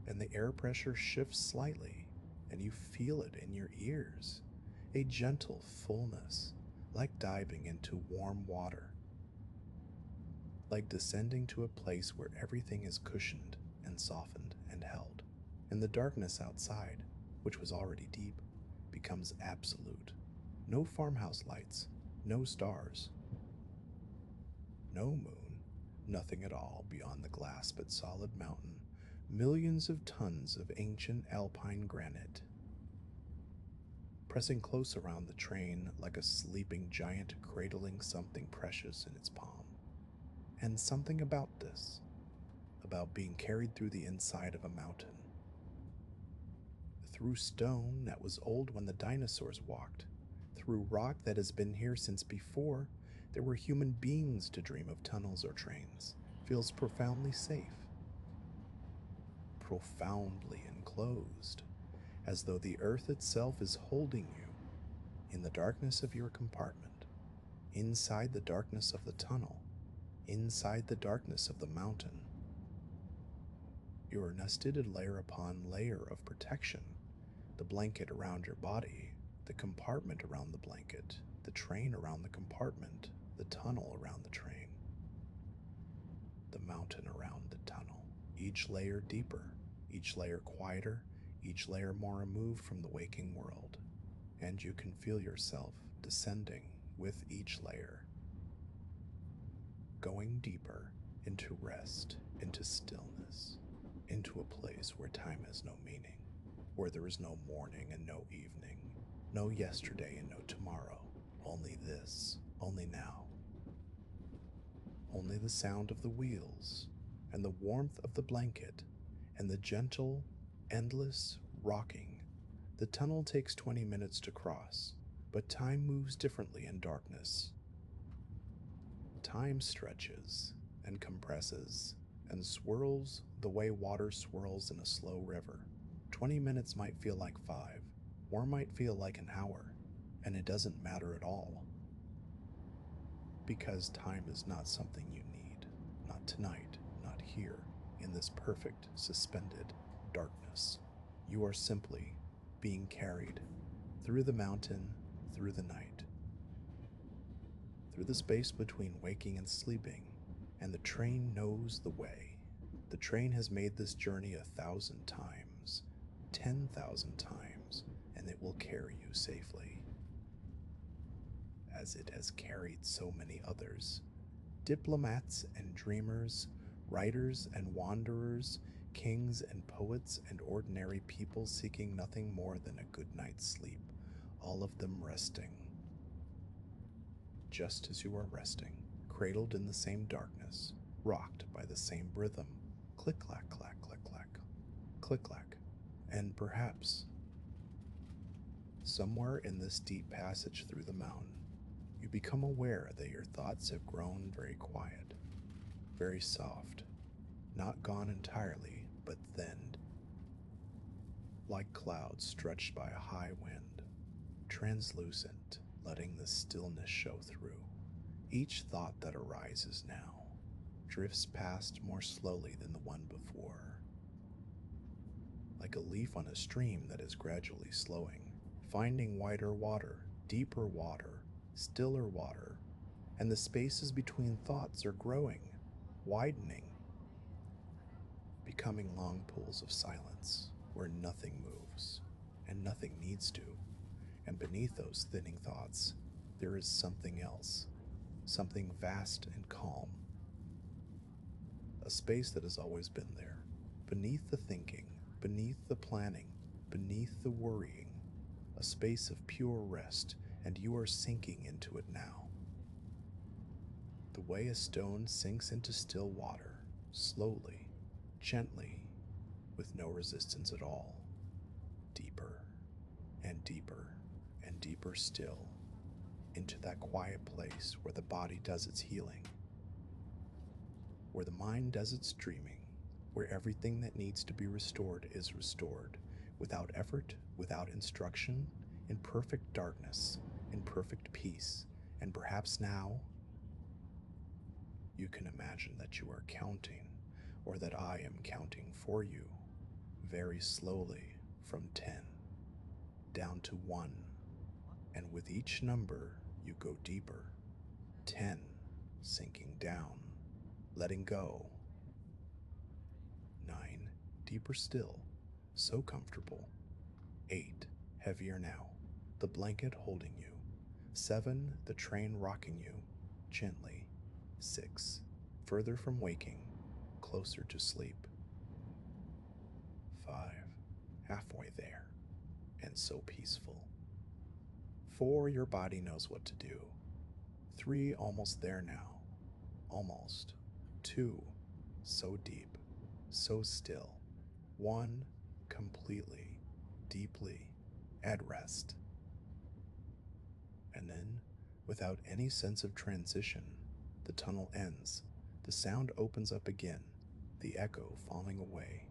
And the air pressure shifts slightly, and you feel it in your ears, a gentle fullness, like diving into warm water, like descending to a place where everything is cushioned and softened and held, and the darkness outside, which was already deep, becomes absolute. No farmhouse lights, no stars, no moon, nothing at all beyond the glass but solid mountain, millions of tons of ancient Alpine granite, pressing close around the train like a sleeping giant cradling something precious in its palm. And something about this, about being carried through the inside of a mountain, through stone that was old when the dinosaurs walked, through rock that has been here since before there were human beings to dream of tunnels or trains, feels profoundly safe, profoundly enclosed, as though the earth itself is holding you in the darkness of your compartment, inside the darkness of the tunnel, inside the darkness of the mountain. You are nested in layer upon layer of protection, the blanket around your body, the compartment around the blanket, the train around the compartment, the tunnel around the train, the mountain around the tunnel, each layer deeper, each layer quieter, each layer more removed from the waking world, and you can feel yourself descending with each layer, going deeper into rest, into stillness, into a place where time has no meaning, where there is no morning and no evening, no yesterday and no tomorrow, only this, only now. Only the sound of the wheels, and the warmth of the blanket, and the gentle, endless rocking. The tunnel takes 20 minutes to cross, but time moves differently in darkness. Time stretches and compresses and swirls the way water swirls in a slow river. 20 minutes might feel like 5, or might feel like an hour, and it doesn't matter at all. Because time is not something you need, not tonight, not here, in this perfect, suspended darkness. You are simply being carried through the mountain, through the night, through the space between waking and sleeping, and the train knows the way. The train has made this journey 1,000 times, 10,000 times, and it will carry you safely, as it has carried so many others. Diplomats and dreamers, writers and wanderers, kings and poets and ordinary people seeking nothing more than a good night's sleep, all of them resting. Just as you are resting, cradled in the same darkness, rocked by the same rhythm, click-clack, clack, click-clack, click-clack, and perhaps, somewhere in this deep passage through the mountain, you become aware that your thoughts have grown very quiet, very soft, not gone entirely, but thinned, like clouds stretched by a high wind, translucent, letting the stillness show through. Each thought that arises now drifts past more slowly than the one before, like a leaf on a stream that is gradually slowing, finding wider water, deeper water, stiller water, and the spaces between thoughts are growing, widening, becoming long pools of silence where nothing moves and nothing needs to. And beneath those thinning thoughts, there is something else, something vast and calm, a space that has always been there, beneath the thinking, beneath the planning, beneath the worrying, a space of pure rest, and you are sinking into it now. The way a stone sinks into still water, slowly, gently, with no resistance at all, deeper and deeper and deeper still, into that quiet place where the body does its healing, where the mind does its dreaming, where everything that needs to be restored is restored, without effort, without instruction, in perfect darkness, in perfect peace. And perhaps now you can imagine that you are counting, or that I am counting for you, very slowly from 10 down to 1, and with each number you go deeper. 10, sinking down, letting go. 9, deeper still, so comfortable. 8, heavier now, the blanket holding you. 7, the train rocking you, gently. 6, further from waking, closer to sleep. halfway there, and so peaceful. 4, your body knows what to do. 3, almost there now. Almost. 2, so deep, so still. 1, completely, deeply at rest. And then, without any sense of transition, the tunnel ends. The sound opens up again, the echo falling away,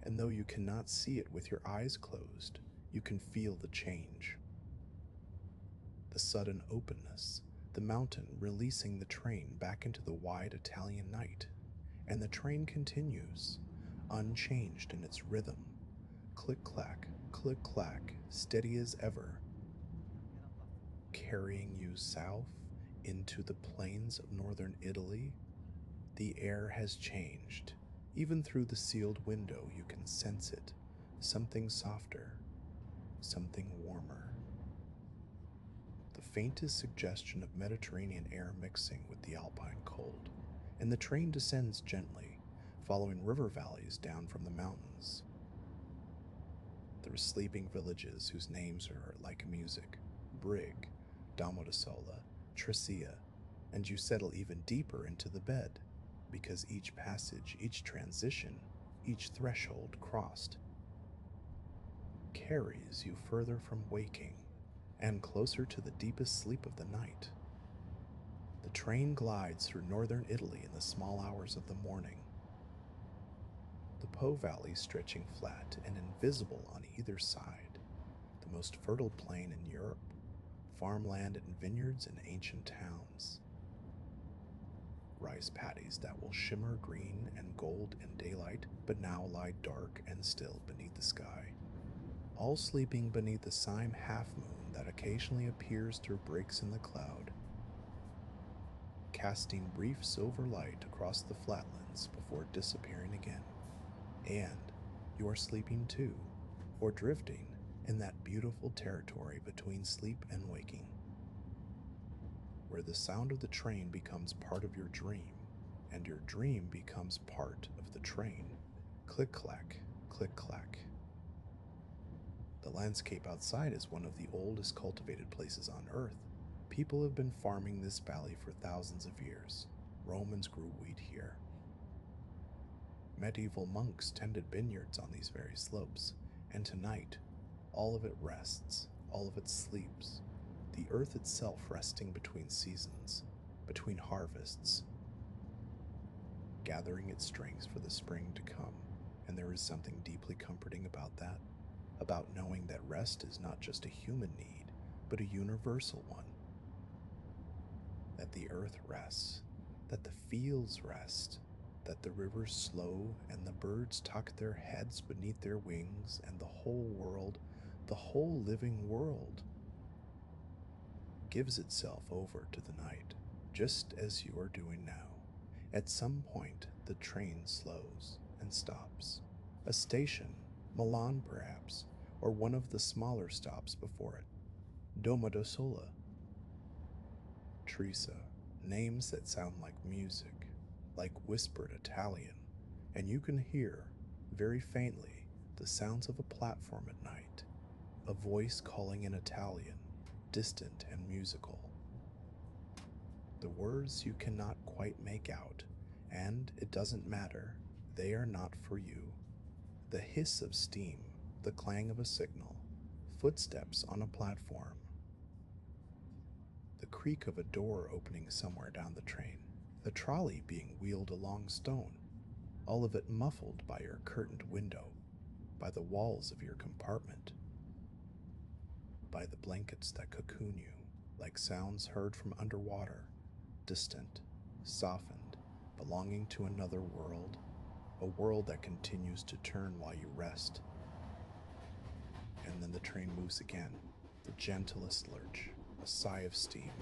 and though you cannot see it with your eyes closed, you can feel the change. The sudden openness, the mountain releasing the train back into the wide Italian night, and the train continues, unchanged in its rhythm, click clack, steady as ever, carrying you south into the plains of northern Italy. The air has changed. Even through the sealed window, you can sense it. Something softer, something warmer. The faintest suggestion of Mediterranean air mixing with the Alpine cold, and the train descends gently, following river valleys down from the mountains. There are sleeping villages whose names are like music: Brig, Domodossola, Tricia, and you settle even deeper into the bed, because each passage, each transition, each threshold crossed carries you further from waking and closer to the deepest sleep of the night. The train glides through northern Italy in the small hours of the morning, the Po Valley stretching flat and invisible on either side, the most fertile plain in Europe, farmland and vineyards and ancient towns. Rice paddies that will shimmer green and gold in daylight, but now lie dark and still beneath the sky, all sleeping beneath the Sime half-moon that occasionally appears through breaks in the cloud, casting brief silver light across the flatlands before disappearing again. And you are sleeping too, or drifting in that beautiful territory between sleep and waking, where the sound of the train becomes part of your dream, and your dream becomes part of the train. Click-clack, click-clack. The landscape outside is one of the oldest cultivated places on Earth. People have been farming this valley for thousands of years. Romans grew wheat here. Medieval monks tended vineyards on these very slopes, and tonight, all of it rests, all of it sleeps, the earth itself resting between seasons, between harvests, gathering its strength for the spring to come. And there is something deeply comforting about that, about knowing that rest is not just a human need, but a universal one. That the earth rests, that the fields rest, that the rivers slow and the birds tuck their heads beneath their wings, and the whole world, the whole living world, gives itself over to the night, just as you are doing now. At some point, the train slows and stops. A station, Milan perhaps, or one of the smaller stops before it. Domodossola, Trisa, names that sound like music, like whispered Italian, and you can hear, very faintly, the sounds of a platform at night, a voice calling in Italian, distant and musical. The words you cannot quite make out, and it doesn't matter, they are not for you. The hiss of steam, the clang of a signal, footsteps on a platform, the creak of a door opening somewhere down the train, the trolley being wheeled along stone, all of it muffled by your curtained window, by the walls of your compartment, by the blankets that cocoon you, like sounds heard from underwater, distant, softened, belonging to another world, a world that continues to turn while you rest. And then the train moves again, the gentlest lurch, a sigh of steam,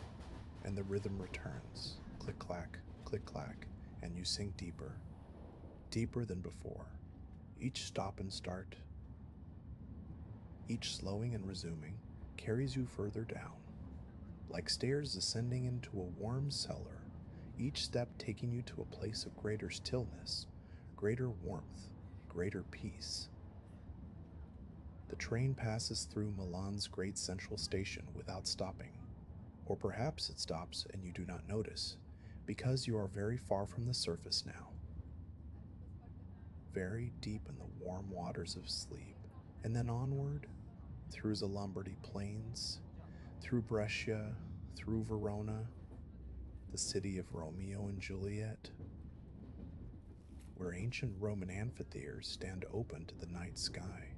and the rhythm returns, click-clack, and you sink deeper, deeper than before. Each stop and start, each slowing and resuming, carries you further down, like stairs ascending into a warm cellar, each step taking you to a place of greater stillness, greater warmth, greater peace. The train passes through Milan's great central station without stopping. Or perhaps it stops and you do not notice, because you are very far from the surface now, very deep in the warm waters of sleep, and then onward, through the Lombardy plains, through Brescia, through Verona, the city of Romeo and Juliet, where ancient Roman amphitheaters stand open to the night sky,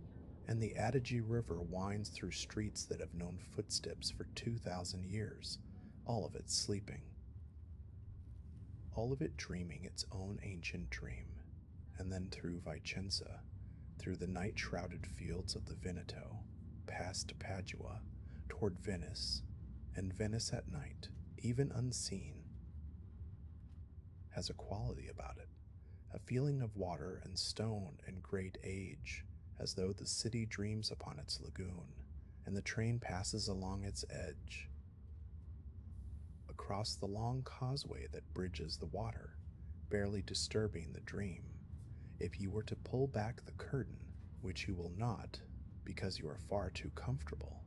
and the Adige River winds through streets that have known footsteps for 2,000 years, all of it sleeping, all of it dreaming its own ancient dream, and then through Vicenza, through the night-shrouded fields of the Veneto, past Padua, toward Venice, and Venice at night, even unseen, has a quality about it, a feeling of water and stone and great age, as though the city dreams upon its lagoon, and the train passes along its edge, across the long causeway that bridges the water, barely disturbing the dream. If you were to pull back the curtain, which you will not, because you are far too comfortable,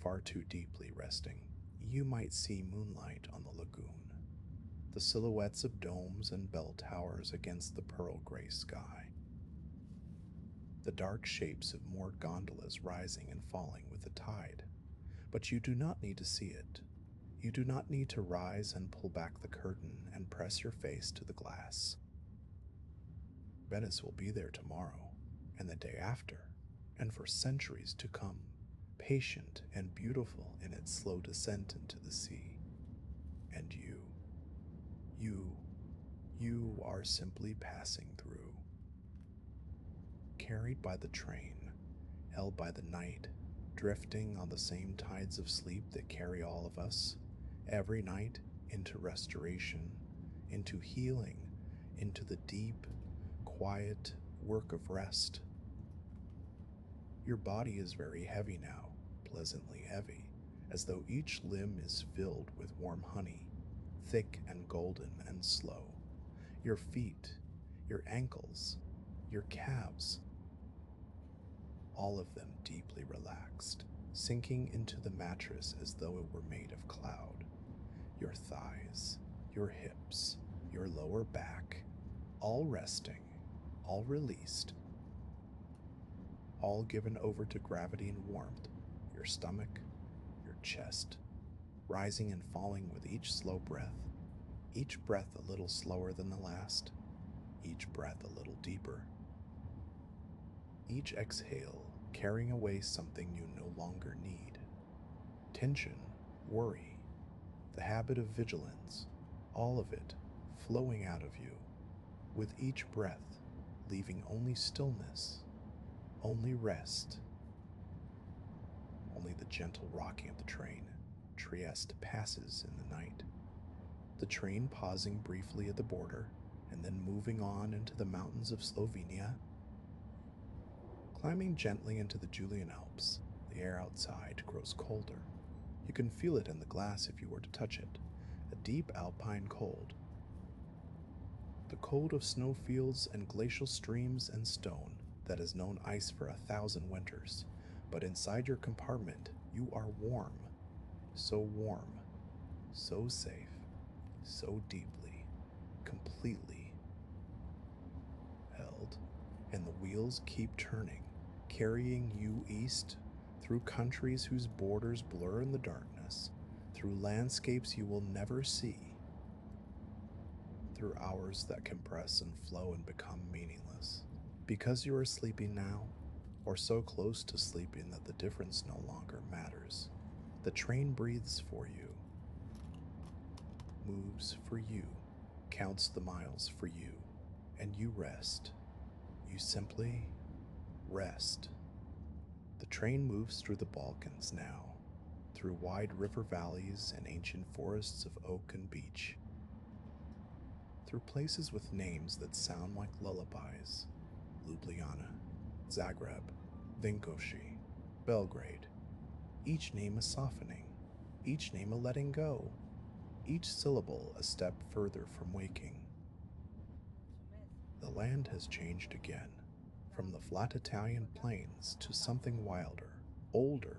far too deeply resting, you might see moonlight on the lagoon, the silhouettes of domes and bell towers against the pearl gray sky, the dark shapes of moored gondolas rising and falling with the tide. But you do not need to see it. You do not need to rise and pull back the curtain and press your face to the glass. Venice will be there tomorrow, and the day after, and for centuries to come, patient and beautiful in its slow descent into the sea. And you are simply passing through, carried by the train, held by the night, drifting on the same tides of sleep that carry all of us, every night, into restoration, into healing, into the deep, quiet work of rest. Your body is very heavy now, pleasantly heavy, as though each limb is filled with warm honey, thick and golden and slow. Your feet, your ankles, your calves, all of them deeply relaxed, sinking into the mattress as though it were made of cloud. Your thighs, your hips, your lower back, all resting, all released, all given over to gravity and warmth, your stomach, your chest, rising and falling with each slow breath, each breath a little slower than the last, each breath a little deeper, each exhale carrying away something you no longer need. Tension, worry, the habit of vigilance, all of it flowing out of you, with each breath leaving only stillness, only rest, only the gentle rocking of the train. Trieste passes in the night, the train pausing briefly at the border and then moving on into the mountains of Slovenia. Climbing gently into the Julian Alps, the air outside grows colder. You can feel it in the glass if you were to touch it, a deep alpine cold. The cold of snowfields and glacial streams and stone that has known ice for 1,000 winters, but inside your compartment you are warm, so safe, so deeply, completely held, and the wheels keep turning, carrying you east, through countries whose borders blur in the darkness, through landscapes you will never see, through hours that compress and flow and become meaningless. Because you are sleeping now, or so close to sleeping that the difference no longer matters, the train breathes for you, moves for you, counts the miles for you, and you rest. You simply rest. The train moves through the Balkans now, through wide river valleys and ancient forests of oak and beech, through places with names that sound like lullabies: Ljubljana, Zagreb, Vinkoshi, Belgrade, each name a softening, each name a letting go, each syllable a step further from waking. The land has changed again, From the flat Italian plains to something wilder, older,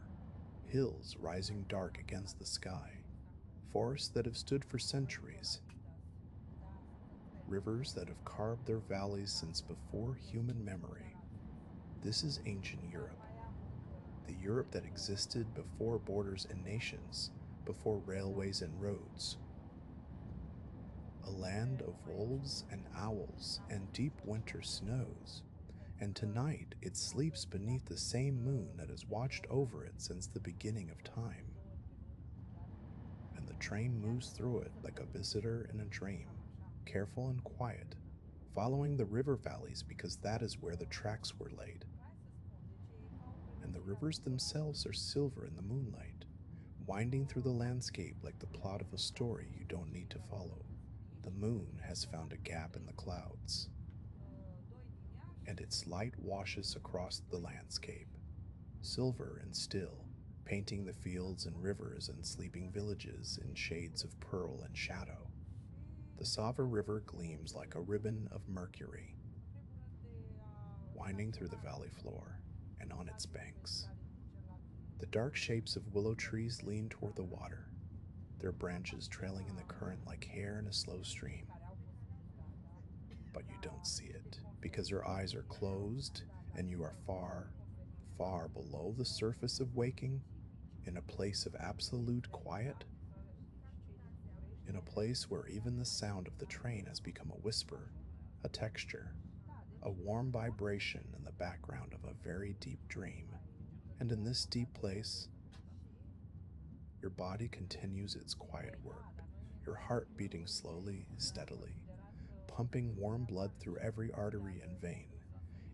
hills rising dark against the sky, forests that have stood for centuries, rivers that have carved their valleys since before human memory. This is ancient Europe, the Europe that existed before borders and nations, before railways and roads. A land of wolves and owls and deep winter snows, and tonight it sleeps beneath the same moon that has watched over it since the beginning of time. And the train moves through it like a visitor in a dream, careful and quiet, following the river valleys because that is where the tracks were laid. And the rivers themselves are silver in the moonlight, winding through the landscape like the plot of a story you don't need to follow. The moon has found a gap in the clouds, and its light washes across the landscape, silver and still, painting the fields and rivers and sleeping villages in shades of pearl and shadow. The Sava River gleams like a ribbon of mercury, winding through the valley floor and on its banks. The dark shapes of willow trees lean toward the water, their branches trailing in the current like hair in a slow stream. But you don't see it because your eyes are closed and you are far, far below the surface of waking, in a place of absolute quiet, in a place where even the sound of the train has become a whisper, a texture, a warm vibration in the background of a very deep dream. And in this deep place, your body continues its quiet work, your heart beating slowly, steadily, pumping warm blood through every artery and vein,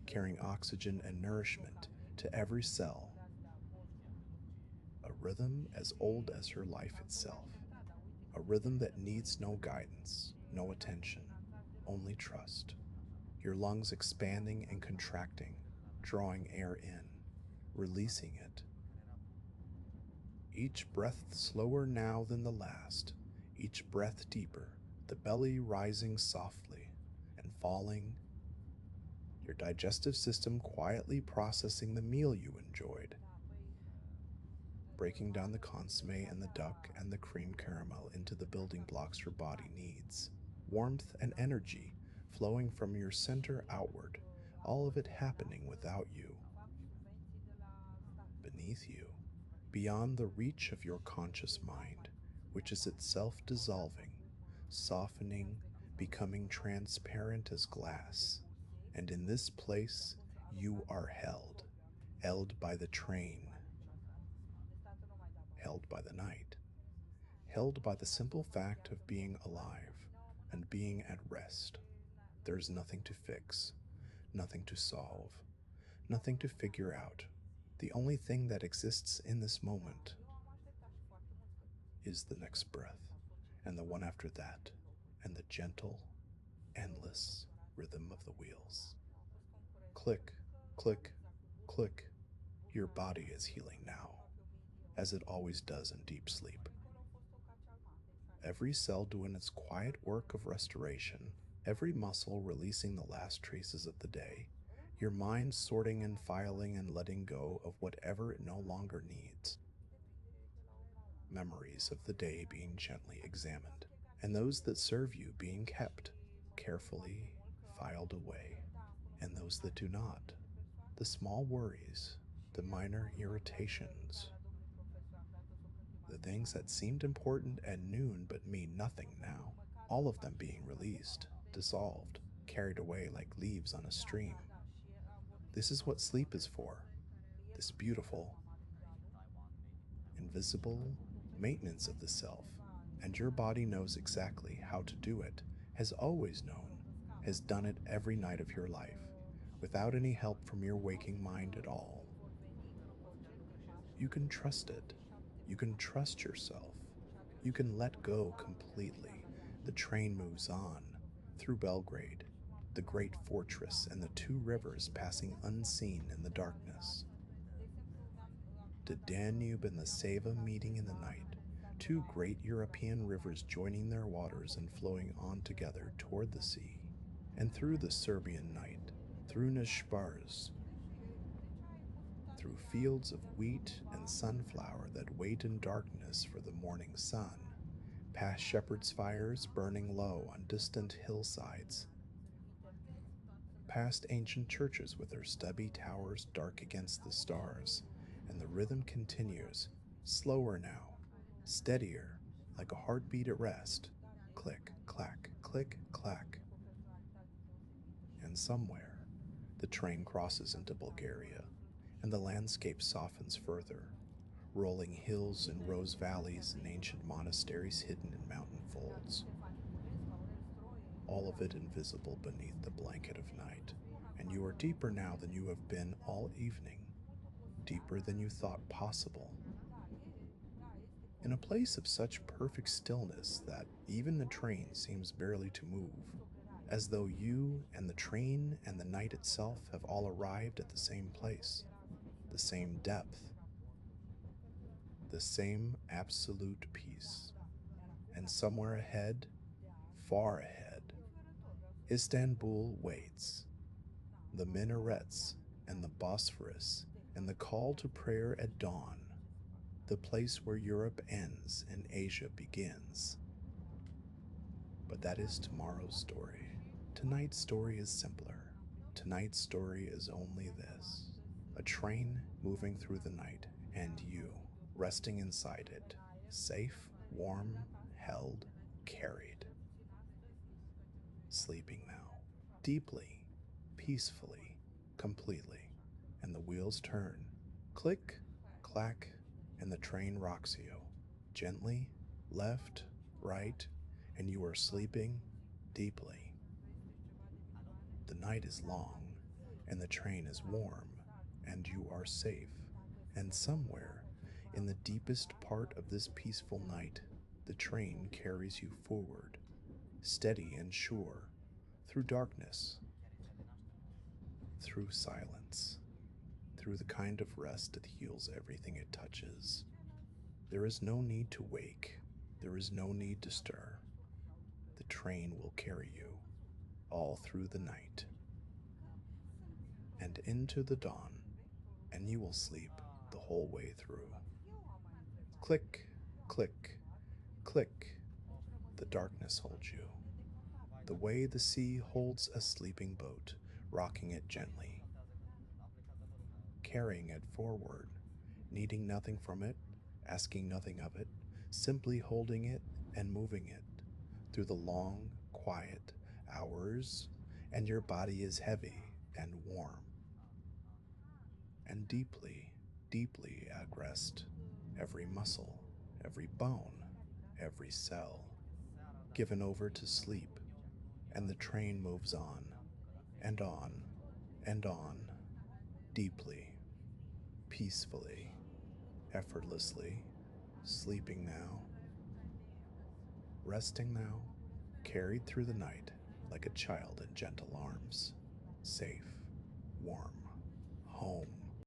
carrying oxygen and nourishment to every cell, a rhythm as old as your life itself, a rhythm that needs no guidance, no attention, only trust. Your lungs expanding and contracting, drawing air in, releasing it. Each breath slower now than the last, each breath deeper, the belly rising softly and falling, your digestive system quietly processing the meal you enjoyed, breaking down the consomme and the duck and the cream caramel into the building blocks your body needs. Warmth and energy flowing from your center outward, all of it happening without you, beneath you, beyond the reach of your conscious mind, which is itself dissolving, softening, becoming transparent as glass. And in this place, you are held by the train, held by the night, held by the simple fact of being alive and being at rest. There is nothing to fix, nothing to solve, nothing to figure out. The only thing that exists in this moment is the next breath, and the one after that, and the gentle, endless rhythm of the wheels. Click, click, click. Your body is healing now, as it always does in deep sleep. Every cell doing its quiet work of restoration, every muscle releasing the last traces of the day, your mind sorting and filing and letting go of whatever it no longer needs. Memories of the day being gently examined, and those that serve you being kept, carefully filed away, and those that do not, the small worries, the minor irritations, the things that seemed important at noon but mean nothing now, all of them being released, dissolved, carried away like leaves on a stream. This is what sleep is for, this beautiful, invisible maintenance of the self, and your body knows exactly how to do it, has always known, has done it every night of your life, without any help from your waking mind at all. You can trust it. You can trust yourself. You can let go completely. The train moves on through Belgrade, the great fortress, and the two rivers passing unseen in the darkness. The Danube and the Sava meeting in the night, two great European rivers joining their waters and flowing on together toward the sea. And through the Serbian night, through Nishbars, through fields of wheat and sunflower that wait in darkness for the morning sun, past shepherds' fires burning low on distant hillsides, past ancient churches with their stubby towers dark against the stars, and the rhythm continues, slower now, steadier, like a heartbeat at rest. Click, clack, click, clack. And somewhere, the train crosses into Bulgaria, and the landscape softens further, rolling hills and rose valleys and ancient monasteries hidden in mountain folds. All of it invisible beneath the blanket of night, and you are deeper now than you have been all evening, deeper than you thought possible. In a place of such perfect stillness that even the train seems barely to move, as though you and the train and the night itself have all arrived at the same place, the same depth, the same absolute peace. And somewhere ahead, far ahead, Istanbul waits. The minarets and the Bosphorus and the call to prayer at dawn, the place where Europe ends and Asia begins. But that is tomorrow's story. Tonight's story is simpler. Tonight's story is only this: a train moving through the night, and you resting inside it, safe, warm, held, carried. Sleeping now, deeply, peacefully, completely, and the wheels turn. Click, clack, and the train rocks you. Gently, left, right, and you are sleeping deeply. The night is long, and the train is warm, and you are safe. And somewhere, in the deepest part of this peaceful night, the train carries you forward, steady and sure, through darkness, through silence, through the kind of rest that heals everything it touches. There is no need to wake, there is no need to stir. The train will carry you all through the night and into the dawn, and you will sleep the whole way through. Click, click, click. The darkness holds you, the way the sea holds a sleeping boat, rocking it gently, carrying it forward, needing nothing from it, asking nothing of it, simply holding it and moving it through the long, quiet hours, and your body is heavy and warm and deeply, deeply at rest. Every muscle, every bone, every cell, given over to sleep, and the train moves on and on and on, deeply, peacefully, effortlessly, sleeping now, resting now, carried through the night like a child in gentle arms, safe, warm, home.